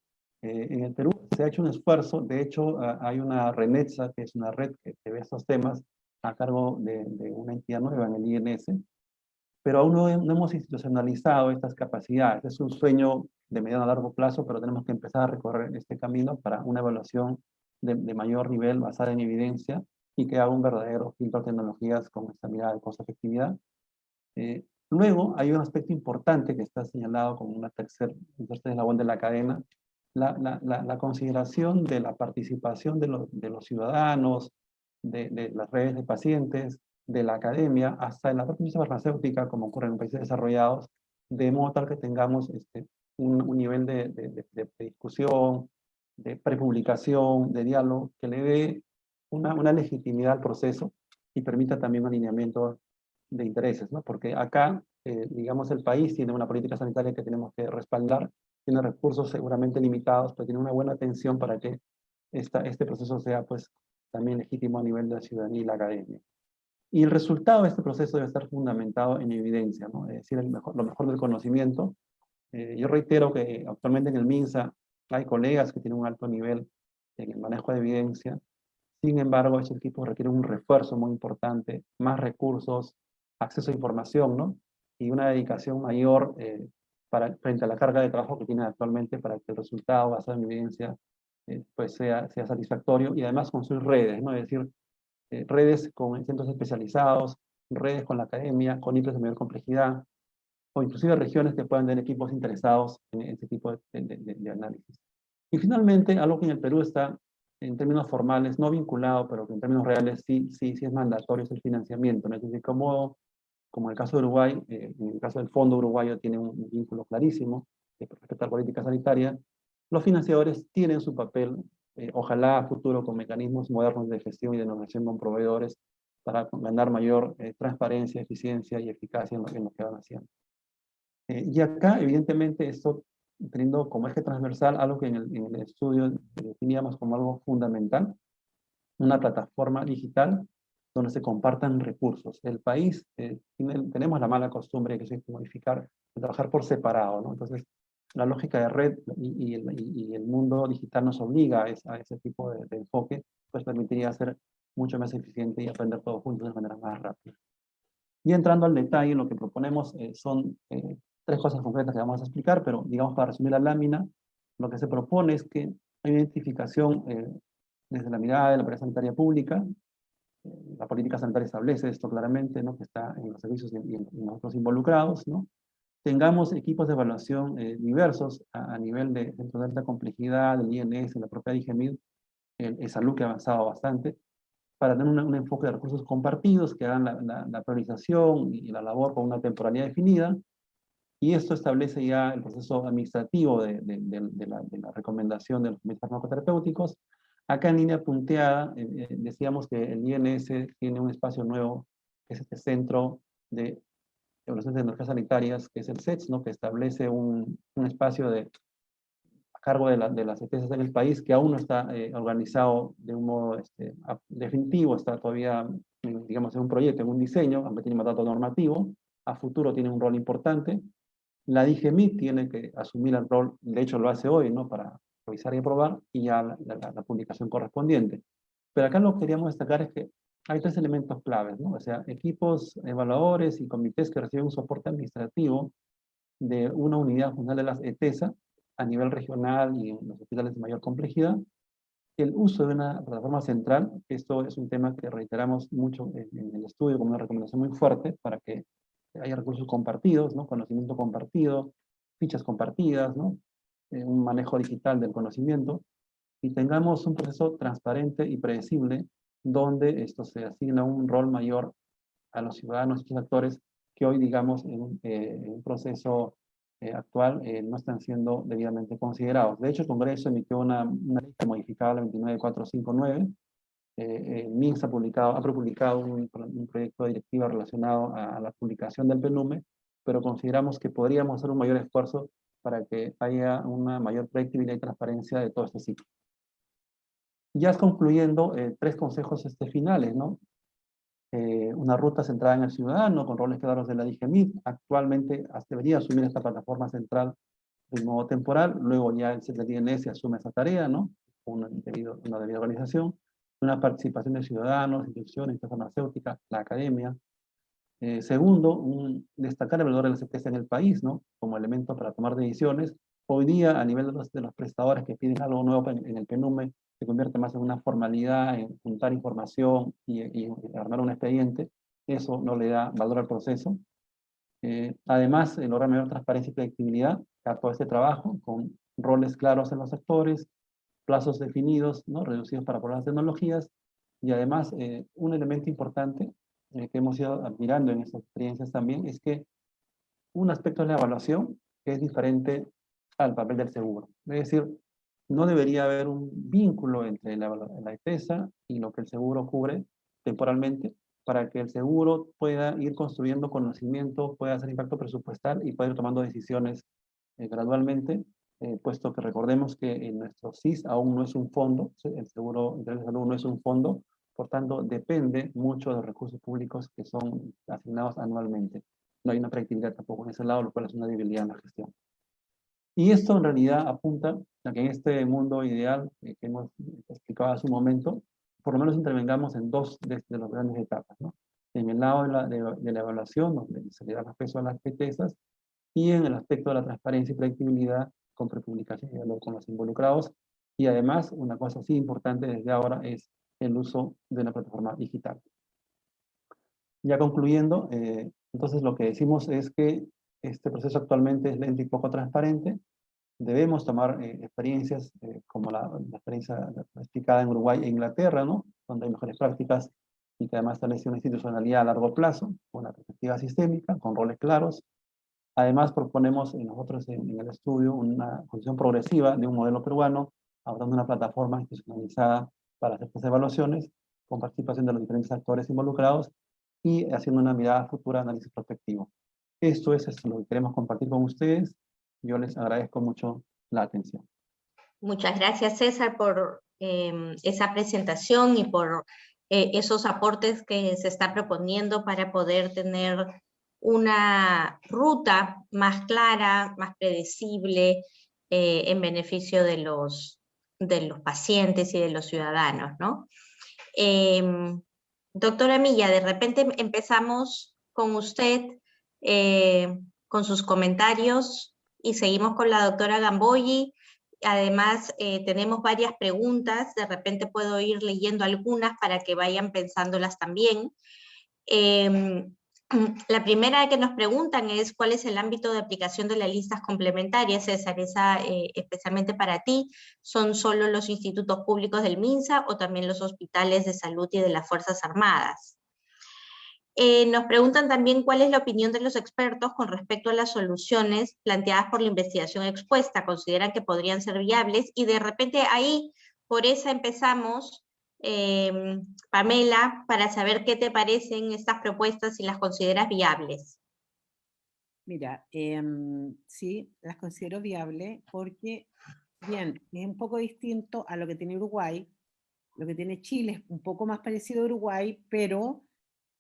En el Perú se ha hecho un esfuerzo, de hecho hay una RENETSA, que es una red que ve estos temas a cargo de una entidad nueva en el INS, pero aún no hemos institucionalizado estas capacidades. Es un sueño de mediano a largo plazo, pero tenemos que empezar a recorrer este camino para una evaluación de mayor nivel basada en evidencia y que haga un verdadero filtro de tecnologías con esta mirada de costo-efectividad. Luego, hay un aspecto importante que está señalado como un tercer eslabón de la cadena, la consideración de la participación de los ciudadanos, de las redes de pacientes, de la academia, hasta en la propia industria farmacéutica, como ocurre en países desarrollados, de modo tal que tengamos un nivel de discusión, de prepublicación, de diálogo, que le dé una legitimidad al proceso y permita también un alineamiento de intereses, ¿no? Porque acá, digamos, el país tiene una política sanitaria que tenemos que respaldar, tiene recursos seguramente limitados, pero tiene una buena atención para que este proceso sea, pues, también legítimo a nivel de la ciudadanía y la academia. Y el resultado de este proceso debe estar fundamentado en evidencia, ¿no? Es decir, lo mejor del conocimiento. Yo reitero que actualmente en el MINSA hay colegas que tienen un alto nivel en el manejo de evidencia. Sin embargo, ese equipo requiere un refuerzo muy importante, más recursos, acceso a información, ¿no? Y una dedicación mayor frente a la carga de trabajo que tienen actualmente para que el resultado basado en evidencia pues sea satisfactorio, y además construir redes, ¿no? Es decir, redes con centros especializados, redes con la academia, con índices de mayor complejidad, o inclusive regiones que puedan tener equipos interesados en este tipo de análisis. Y finalmente, algo que en el Perú está, en términos formales, no vinculado, pero que en términos reales sí es mandatorio, es el financiamiento, ¿no? Es decir, como en el caso de Uruguay, en el caso del Fondo Uruguayo tiene un vínculo clarísimo respecto a la política sanitaria, los financiadores tienen su papel, ojalá a futuro con mecanismos modernos de gestión y de negociación con proveedores para ganar mayor transparencia, eficiencia y eficacia en lo que van haciendo. Y acá, evidentemente, esto teniendo como eje transversal algo que en el estudio definíamos como algo fundamental, una plataforma digital donde se compartan recursos. El país, tenemos la mala costumbre que se modificar, de trabajar por separado, ¿no? Entonces, la lógica de red y el mundo digital nos obliga a ese tipo de enfoque, pues permitiría ser mucho más eficiente y aprender todos juntos de manera más rápida. Y entrando al detalle, lo que proponemos son tres cosas concretas que vamos a explicar, pero digamos para resumir la lámina, lo que se propone es que hay una identificación desde la mirada de la operación sanitaria pública. La política sanitaria establece esto claramente, ¿no? Que está en los servicios y en nosotros involucrados, ¿no? Tengamos equipos de evaluación diversos a nivel de centros de alta complejidad, del INS, la propia DIGEMID, el salud que ha avanzado bastante, para tener un enfoque de recursos compartidos que hagan la priorización y la labor con una temporalidad definida, y esto establece ya el proceso administrativo de la recomendación de los comités farmacoterapéuticos. Acá en línea punteada, decíamos que el INS tiene un espacio nuevo, que es este Centro de Evaluación de Tecnologías Sanitarias, que es el CETS, ¿no? Que establece un espacio a cargo de las ETS en el país, que aún no está organizado de un modo definitivo, está todavía, digamos, en un proyecto, en un diseño, aunque tiene mandato normativo, a futuro tiene un rol importante. La DIGEMID tiene que asumir el rol, de hecho lo hace hoy, ¿no? Para revisar y aprobar, y ya la publicación correspondiente. Pero acá lo que queríamos destacar es que hay tres elementos claves, ¿no? O sea, equipos evaluadores y comités que reciben un soporte administrativo de una unidad funcional de las ETESA a nivel regional y en los hospitales de mayor complejidad. El uso de una plataforma central, esto es un tema que reiteramos mucho en el estudio como una recomendación muy fuerte para que haya recursos compartidos, ¿no? Conocimiento compartido, fichas compartidas, ¿no? Un manejo digital del conocimiento, y tengamos un proceso transparente y predecible donde esto se asigna un rol mayor a los ciudadanos y los actores que hoy, digamos, en un proceso actual no están siendo debidamente considerados. De hecho, el Congreso emitió una ley que modificaba la 29459. MINS ha prepublicado un proyecto de directiva relacionado a la publicación del PNUME, pero consideramos que podríamos hacer un mayor esfuerzo para que haya una mayor predictibilidad y transparencia de todo este ciclo. Ya concluyendo, tres consejos finales, ¿no? Una ruta centrada en el ciudadano, con roles claros de la DIGEMID. Actualmente debería asumir esta plataforma central de modo temporal, luego ya el CETS asume esa tarea, ¿no? Una debida organización, una participación de ciudadanos, instituciones, farmacéuticas, la academia. Segundo, destacar el valor de la CETS en el país, ¿no? Como elemento para tomar decisiones. Hoy día, a nivel de los prestadores que piden algo nuevo en el PNUME, se convierte más en una formalidad, en juntar información y armar un expediente. Eso no le da valor al proceso. Además, lograr mayor transparencia y predictibilidad a todo este trabajo, con roles claros en los sectores, plazos definidos, ¿no? Reducidos para probar las tecnologías, y además, un elemento importante que hemos ido admirando en estas experiencias también, es que un aspecto de la evaluación que es diferente al papel del seguro. Es decir, no debería haber un vínculo entre la ETESA y lo que el seguro cubre temporalmente, para que el seguro pueda ir construyendo conocimiento, pueda hacer impacto presupuestal y pueda ir tomando decisiones gradualmente, puesto que recordemos que en nuestro SIS aún no es un fondo, el Seguro Integral de Salud no es un fondo, por tanto depende mucho de los recursos públicos que son asignados anualmente. No hay una predictibilidad tampoco en ese lado, lo cual es una debilidad en la gestión. Y esto en realidad apunta a que en este mundo ideal que hemos explicado hace un momento, por lo menos intervengamos en dos de las grandes etapas, ¿no? En el lado de la evaluación, donde se le da más peso a las PTSAs, y en el aspecto de la transparencia y predictibilidad con prepublicación y diálogo con los involucrados. Y además, una cosa así importante desde ahora es el uso de la plataforma digital. Ya concluyendo, entonces lo que decimos es que este proceso actualmente es lento y poco transparente. Debemos tomar experiencias como la experiencia explicada en Uruguay e Inglaterra, ¿no? Donde hay mejores prácticas y que además establece una institucionalidad a largo plazo, con una perspectiva sistémica, con roles claros. Además, proponemos nosotros en el estudio una posición progresiva de un modelo peruano, abordando una plataforma institucionalizada para hacer estas evaluaciones, con participación de los diferentes actores involucrados y haciendo una mirada futura, análisis prospectivo. Esto es lo que queremos compartir con ustedes. Yo les agradezco mucho la atención. Muchas gracias, César, por esa presentación y por esos aportes que se está proponiendo para poder tener una ruta más clara, más predecible, en beneficio de los pacientes y de los ciudadanos, ¿no? Doctora Milla, de repente empezamos con usted con sus comentarios y seguimos con la doctora Gamboyi. Además, tenemos varias preguntas, de repente puedo ir leyendo algunas para que vayan pensándolas también. La primera que nos preguntan es cuál es el ámbito de aplicación de las listas complementarias, César, esa especialmente para ti. ¿Son solo los institutos públicos del MINSA o también los hospitales de salud y de las Fuerzas Armadas? Nos preguntan también cuál es la opinión de los expertos con respecto a las soluciones planteadas por la investigación expuesta. ¿Consideran que podrían ser viables? Y de repente ahí, por esa empezamos, Pamela, para saber qué te parecen estas propuestas, si las consideras viables. Mira, sí, las considero viables porque, bien, es un poco distinto a lo que tiene Uruguay. Lo que tiene Chile es un poco más parecido a Uruguay, pero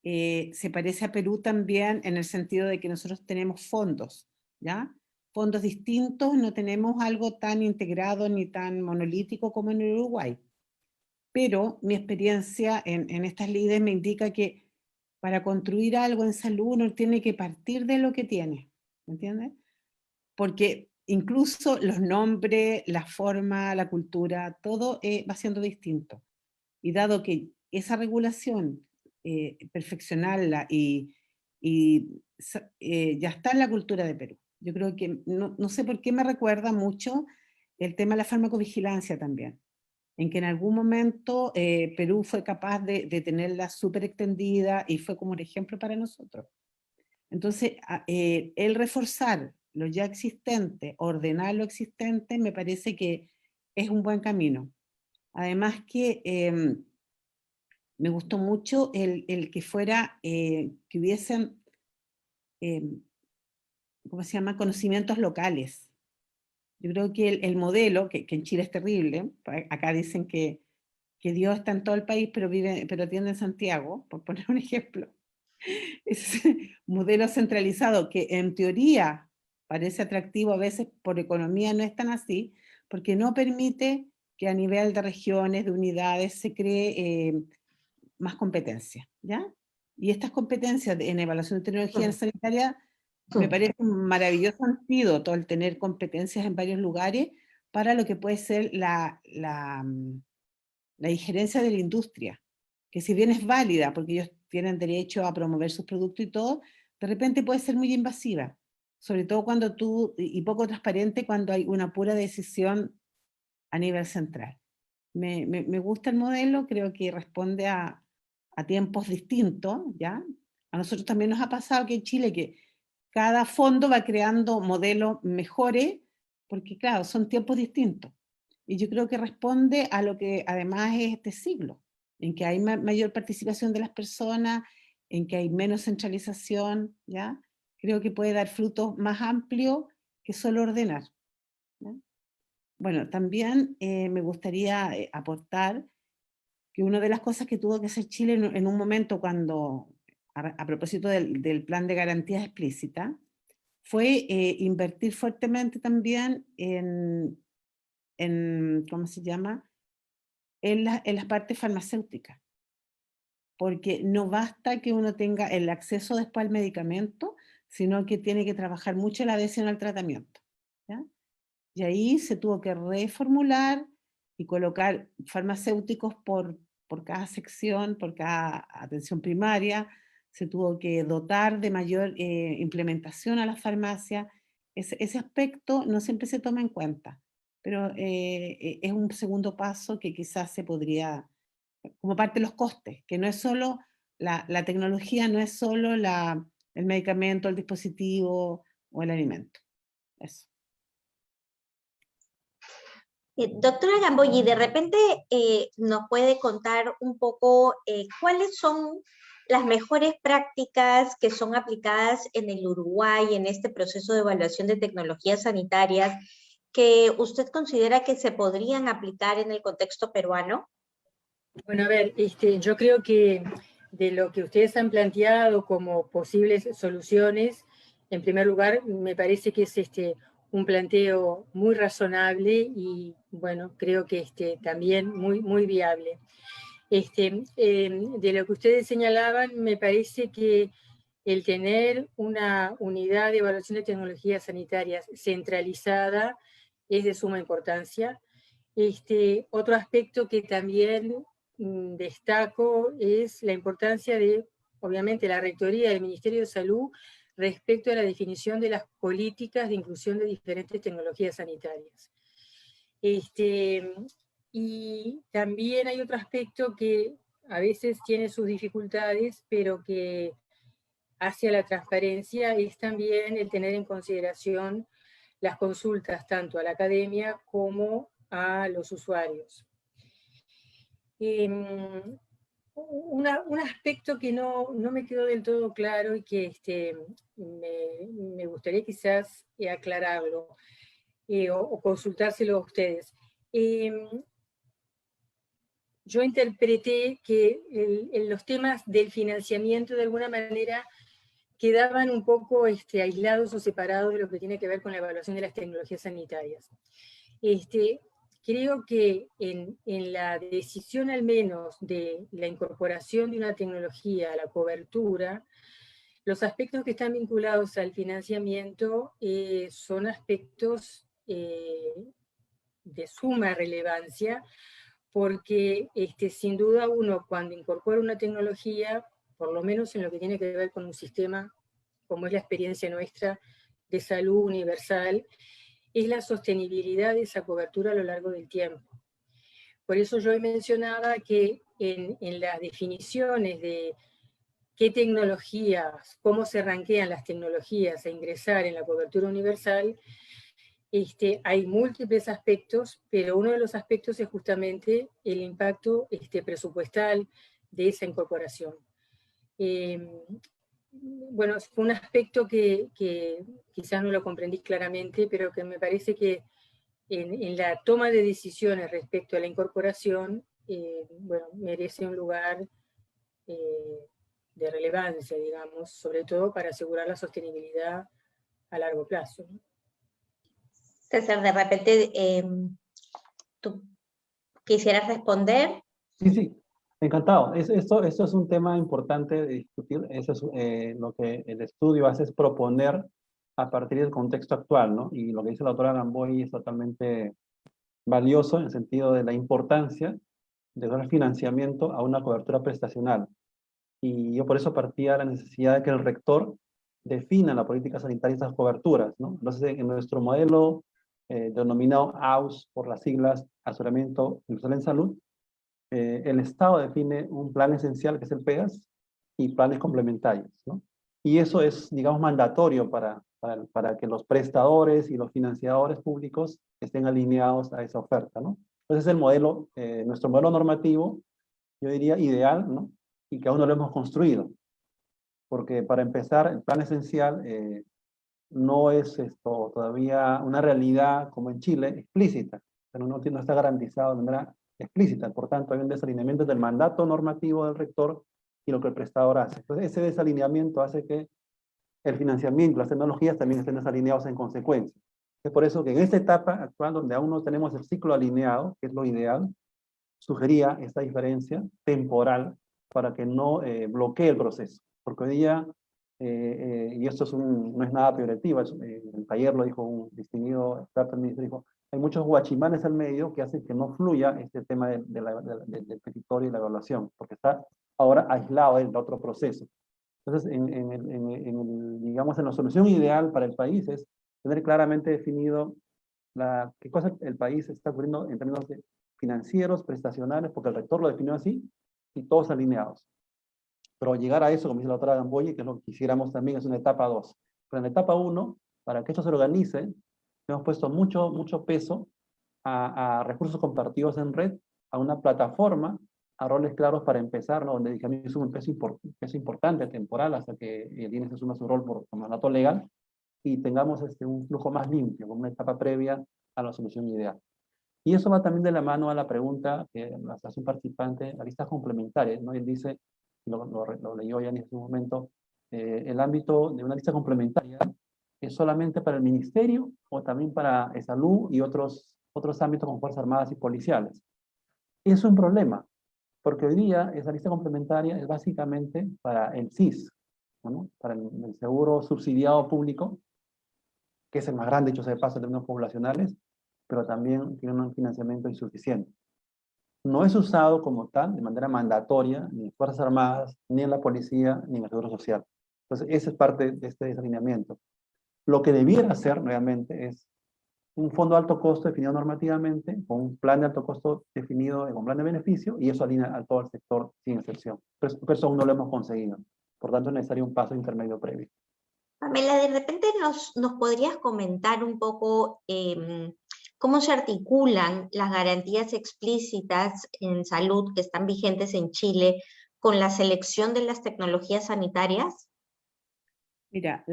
se parece a Perú también en el sentido de que nosotros tenemos fondos, ¿ya? Fondos distintos, no tenemos algo tan integrado ni tan monolítico como en Uruguay. Pero mi experiencia en estas líderes me indica que para construir algo en salud uno tiene que partir de lo que tiene, ¿me entiendes? Porque incluso los nombres, la forma, la cultura, todo va siendo distinto. Y dado que esa regulación, perfeccionarla ya está en la cultura de Perú. Yo creo que, no sé por qué me recuerda mucho el tema de la farmacovigilancia también, en que en algún momento Perú fue capaz de tenerla súper extendida y fue como un ejemplo para nosotros. Entonces, el reforzar lo ya existente, ordenar lo existente, me parece que es un buen camino. Además que me gustó mucho el que fuera, que hubiesen, ¿cómo se llama?, conocimientos locales. Yo creo que el modelo, que en Chile es terrible, acá dicen que Dios está en todo el país, pero atiende en Santiago, por poner un ejemplo. Ese modelo centralizado que en teoría parece atractivo, a veces por economía no es tan así, porque no permite que a nivel de regiones, de unidades, se cree más competencia, ¿ya? Y estas competencias en evaluación de tecnología sanitaria me parece un maravilloso antídoto el tener competencias en varios lugares para lo que puede ser la injerencia de la industria, que si bien es válida, porque ellos tienen derecho a promover sus productos y todo, de repente puede ser muy invasiva, sobre todo cuando y poco transparente cuando hay una pura decisión a nivel central. Me gusta el modelo, creo que responde a tiempos distintos, ¿ya? A nosotros también nos ha pasado que en Chile que cada fondo va creando modelos mejores, porque claro, son tiempos distintos. Y yo creo que responde a lo que además es este siglo, en que hay mayor participación de las personas, en que hay menos centralización, ¿ya? Creo que puede dar frutos más amplios que solo ordenar, ¿ya? Bueno, también me gustaría aportar que una de las cosas que tuvo que hacer Chile en un momento cuando, a propósito del plan de garantías explícitas, fue invertir fuertemente también ¿cómo se llama?, en las partes farmacéuticas. Porque no basta que uno tenga el acceso después al medicamento, sino que tiene que trabajar mucho la adhesión al tratamiento, ¿ya? Y ahí se tuvo que reformular y colocar farmacéuticos por cada sección, por cada atención primaria, se tuvo que dotar de mayor implementación a la farmacia. Ese aspecto no siempre se toma en cuenta, pero es un segundo paso que quizás se podría, como parte de los costes, que no es solo la tecnología, no es solo el medicamento, el dispositivo o el alimento. Eso. Doctora Gamboyi, de repente nos puede contar un poco cuáles son las mejores prácticas que son aplicadas en el Uruguay en este proceso de evaluación de tecnologías sanitarias que usted considera que se podrían aplicar en el contexto peruano. Bueno, a ver, yo creo que de lo que ustedes han planteado como posibles soluciones, en primer lugar, me parece que es un planteo muy razonable y, bueno, creo que también muy, muy viable. De lo que ustedes señalaban, me parece que el tener una unidad de evaluación de tecnologías sanitarias centralizada es de suma importancia. Otro aspecto que también destaco es la importancia de, obviamente, la Rectoría del Ministerio de Salud respecto a la definición de las políticas de inclusión de diferentes tecnologías sanitarias. Y también hay otro aspecto que a veces tiene sus dificultades, pero que hacia la transparencia, es también el tener en consideración las consultas tanto a la academia como a los usuarios. Un aspecto que no me quedó del todo claro y que me gustaría quizás aclararlo o consultárselo a ustedes. Yo interpreté que los temas del financiamiento de alguna manera quedaban un poco aislados o separados de lo que tiene que ver con la evaluación de las tecnologías sanitarias. Creo que en la decisión al menos de la incorporación de una tecnología a la cobertura, los aspectos que están vinculados al financiamiento son aspectos de suma relevancia, porque sin duda uno cuando incorpora una tecnología, por lo menos en lo que tiene que ver con un sistema como es la experiencia nuestra de salud universal, es la sostenibilidad de esa cobertura a lo largo del tiempo. Por eso yo mencionaba que en las definiciones de qué tecnologías, cómo se ranquean las tecnologías a ingresar en la cobertura universal, hay múltiples aspectos, pero uno de los aspectos es justamente el impacto presupuestal de esa incorporación. Bueno, fue un aspecto que quizás no lo comprendí claramente, pero que me parece que en la toma de decisiones respecto a la incorporación, bueno, merece un lugar de relevancia, digamos, sobre todo para asegurar la sostenibilidad a largo plazo, ¿no? César, de repente, ¿tú quisieras responder? Sí, encantado. Esto es un tema importante de discutir. Eso es lo que el estudio hace, es proponer a partir del contexto actual, ¿no? Y lo que dice la doctora Gamboy es totalmente valioso en el sentido de la importancia de dar financiamiento a una cobertura prestacional. Y yo por eso partía de la necesidad de que el rector defina la política sanitaria de esas coberturas, ¿no? Entonces, en nuestro modelo denominado AUS, por las siglas Asesoramiento Universal en Salud, el Estado define un plan esencial, que es el PEGAS, y planes complementarios, ¿no? Y eso es, digamos, mandatorio para que los prestadores y los financiadores públicos estén alineados a esa oferta, ¿no? Entonces, el modelo, nuestro modelo normativo, yo diría ideal, ¿no? Y que aún no lo hemos construido. Porque para empezar, el plan esencial no es todavía una realidad como en Chile, explícita. Pero no está garantizado de manera explícita. Por tanto, hay un desalineamiento del mandato normativo del rector y lo que el prestador hace. Entonces, ese desalineamiento hace que el financiamiento, las tecnologías también estén desalineados en consecuencia. Es por eso que en esta etapa actual, donde aún no tenemos el ciclo alineado, que es lo ideal, sugería esta diferencia temporal para que no bloquee el proceso. Porque hoy día, y esto no es nada peyorativo, en el taller lo dijo un distinguido experto en ministerio, dijo, hay muchos guachimanes al medio que hacen que no fluya este tema del petitorio y la evaluación, porque está ahora aislado del otro proceso. Entonces, digamos, en la solución ideal para el país es tener claramente definido qué cosa el país está cubriendo en términos financieros, prestacionales, porque el rector lo definió así, y todos alineados. Pero llegar a eso, como dice la doctora Gamboy, que es lo que quisiéramos también, es una etapa 2. Pero en la etapa 1, para que esto se organice, hemos puesto mucho peso a recursos compartidos en red, a una plataforma, a roles claros para empezar, ¿no? Donde dije, a mí es un peso importante, temporal, hasta que el INE se suma su rol por mandato legal, y tengamos un flujo más limpio, como una etapa previa a la solución ideal. Y eso va también de la mano a la pregunta que nos hace un participante, la lista complementaria, ¿no? Él dice, lo leyó ya en este momento, el ámbito de una lista complementaria es solamente para el ministerio o también para salud y otros ámbitos como Fuerzas Armadas y policiales. Es un problema, porque hoy día esa lista complementaria es básicamente para el CIS, ¿no? Para el seguro subsidiado público, que es el más grande, dicho sea de paso, en términos poblacionales, pero también tiene un financiamiento insuficiente. No es usado como tal, de manera mandatoria, ni en Fuerzas Armadas, ni en la policía, ni en el Seguro Social. Entonces, esa es parte de este desalineamiento. Lo que debiera hacer, nuevamente, es un fondo de alto costo definido normativamente, con un plan de alto costo definido con plan de beneficio, y eso alinea a todo el sector sin excepción. Pero eso aún no lo hemos conseguido. Por tanto, es necesario un paso intermedio previo. Pamela, de repente nos podrías comentar un poco cómo se articulan las garantías explícitas en salud que están vigentes en Chile con la selección de las tecnologías sanitarias. Mira,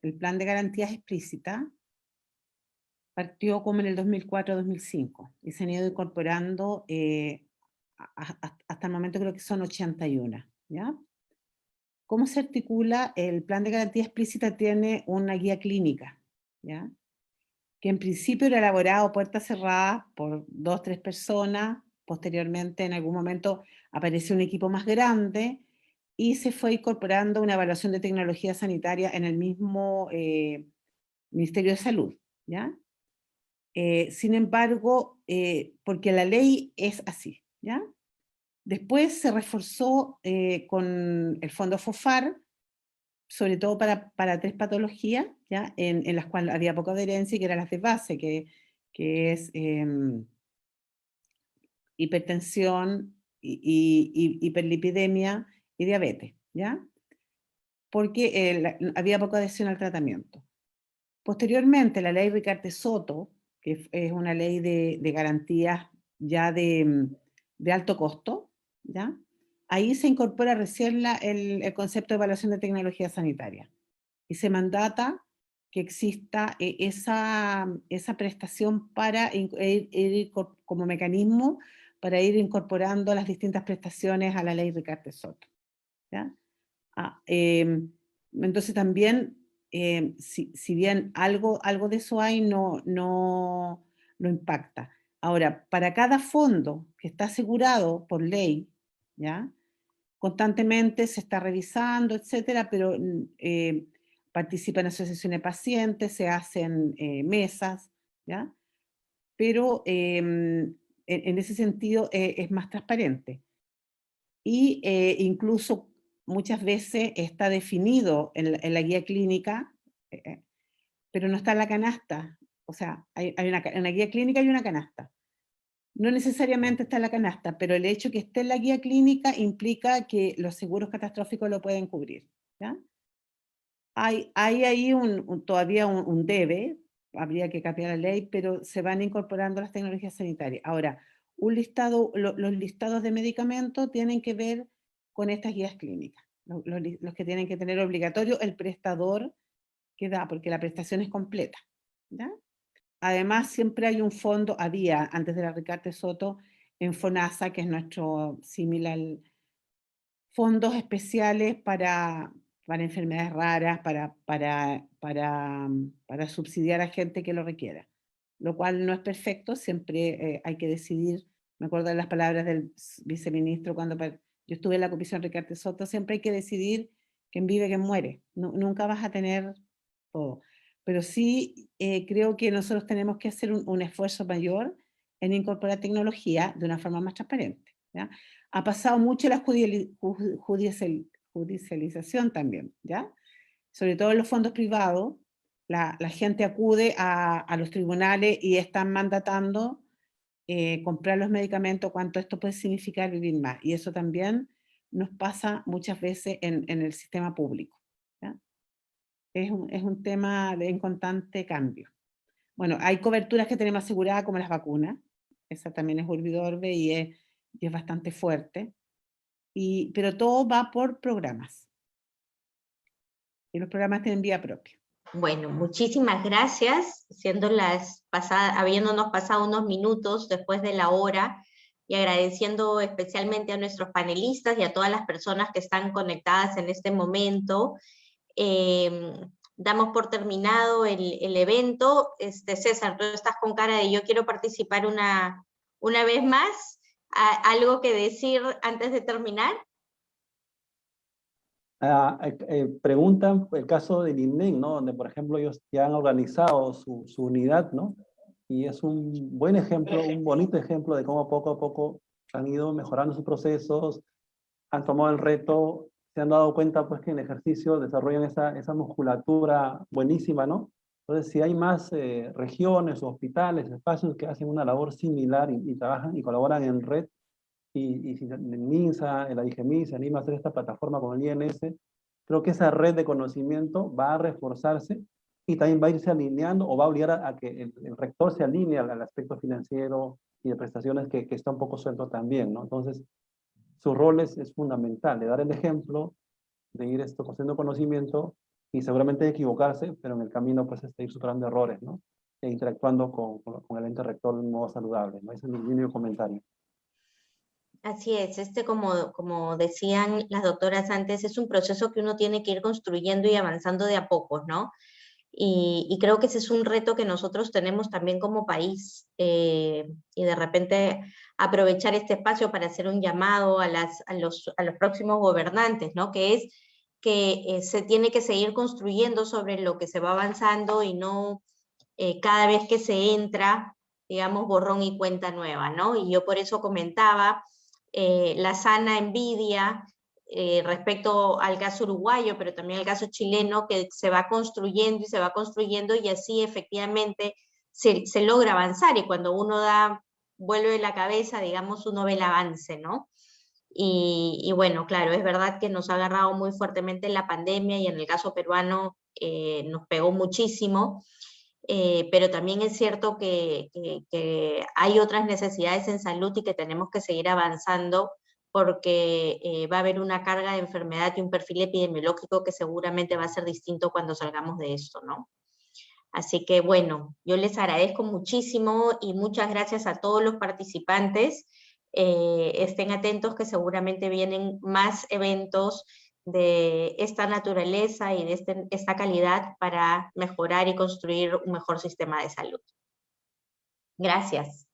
el plan de garantías explícitas partió como en el 2004-2005 y se han ido incorporando hasta el momento creo que son 81, ¿ya? ¿Cómo se articula? El plan de garantía explícita tiene una guía clínica, ¿ya? Que en principio era elaborado a puertas cerradas por 2 o 3 personas, posteriormente en algún momento apareció un equipo más grande y se fue incorporando una evaluación de tecnología sanitaria en el mismo Ministerio de Salud, ¿ya? Sin embargo, porque la ley es así, ¿ya? Después se reforzó con el fondo FOFAR, sobre todo para 3 patologías, ¿ya? En las cuales había poca adherencia y que eran las de base, que es hipertensión, hiperlipidemia y diabetes, ¿ya? Porque había poca adhesión al tratamiento. Posteriormente, la ley Ricarte-Soto, que es una ley de garantías ya de alto costo, ¿ya? Ahí se incorpora recién el concepto de evaluación de tecnología sanitaria y se mandata que exista esa prestación para ir como mecanismo para ir incorporando las distintas prestaciones a la ley Ricarte-Soto, ¿ya? Entonces también, si bien algo de eso hay, no impacta. Ahora, para cada fondo que está asegurado por ley, ¿ya? Constantemente se está revisando, etcétera, pero participan asociaciones de pacientes, se hacen mesas, ¿ya? Pero en ese sentido es más transparente. Y incluso muchas veces está definido en la guía clínica, pero no está en la canasta. O sea, en la guía clínica hay una canasta. No necesariamente está en la canasta, pero el hecho que esté en la guía clínica implica que los seguros catastróficos lo pueden cubrir, ¿ya? Hay ahí todavía un debe, habría que cambiar la ley, pero se van incorporando las tecnologías sanitarias. Ahora, los listados de medicamentos tienen que ver con estas guías clínicas, los que tienen que tener obligatorio el prestador que da, porque la prestación es completa, ¿ya? Además, siempre hay un fondo, antes de la Ricarte-Soto, en FONASA, que es nuestro similar, fondos especiales para enfermedades raras, para subsidiar a gente que lo requiera. Lo cual no es perfecto, siempre hay que decidir, me acuerdo de las palabras del viceministro cuando yo estuve en la comisión Ricarte-Soto, siempre hay que decidir quién vive, quién muere. Nunca vas a tener todo. Pero sí creo que nosotros tenemos que hacer un esfuerzo mayor en incorporar tecnología de una forma más transparente, ¿ya? Ha pasado mucho la judicialización también, ¿ya? Sobre todo en los fondos privados, la gente acude a los tribunales y están mandatando comprar los medicamentos, cuánto esto puede significar vivir más. Y eso también nos pasa muchas veces en el sistema público, ¿ya? Es un tema en constante cambio. Bueno, hay coberturas que tenemos aseguradas como las vacunas, esa también es Urbi-Orbe y es bastante fuerte, pero todo va por programas. Y los programas tienen vía propia. Bueno, muchísimas gracias, habiéndonos pasado unos minutos después de la hora y agradeciendo especialmente a nuestros panelistas y a todas las personas que están conectadas en este momento. Damos por terminado el evento. César, tú estás con cara de yo quiero participar una vez más. ¿Algo que decir antes de terminar? Preguntan el caso del INEN, ¿no? Donde, por ejemplo, ellos ya han organizado su unidad, ¿no? Y es un buen ejemplo, un bonito ejemplo de cómo poco a poco han ido mejorando sus procesos, han tomado el reto, se han dado cuenta pues que en el ejercicio desarrollan esa musculatura buenísima, ¿no? Entonces, si hay más regiones, hospitales, espacios que hacen una labor similar y trabajan y colaboran en red, y si el MINSA, el AIGEMI se anima a hacer esta plataforma con el INS, creo que esa red de conocimiento va a reforzarse y también va a irse alineando o va a obligar a que el rector se alinee al aspecto financiero y de prestaciones que está un poco suelto también, ¿no? Entonces, su rol es fundamental, de dar el ejemplo, de ir construyendo conocimiento y seguramente de equivocarse, pero en el camino pues ir superando errores, ¿no? E interactuando con el ente rector de un modo saludable, ¿no? Ese es mi único comentario. Así es, como decían las doctoras antes, es un proceso que uno tiene que ir construyendo y avanzando de a pocos, ¿no? Y creo que ese es un reto que nosotros tenemos también como país, y de repente aprovechar este espacio para hacer un llamado a los próximos gobernantes, ¿no? Que es que se tiene que seguir construyendo sobre lo que se va avanzando y no cada vez que se entra, digamos, borrón y cuenta nueva, ¿no? Y yo por eso comentaba la sana envidia respecto al caso uruguayo, pero también al caso chileno, que se va construyendo y se va construyendo y así efectivamente se logra avanzar y cuando uno vuelve la cabeza, digamos, uno ve el avance, ¿no? Y bueno, claro, es verdad que nos ha agarrado muy fuertemente la pandemia y en el caso peruano nos pegó muchísimo, pero también es cierto que hay otras necesidades en salud y que tenemos que seguir avanzando porque va a haber una carga de enfermedad y un perfil epidemiológico que seguramente va a ser distinto cuando salgamos de esto, ¿no? Así que bueno, yo les agradezco muchísimo y muchas gracias a todos los participantes. Estén atentos que seguramente vienen más eventos de esta naturaleza y de esta calidad para mejorar y construir un mejor sistema de salud. Gracias.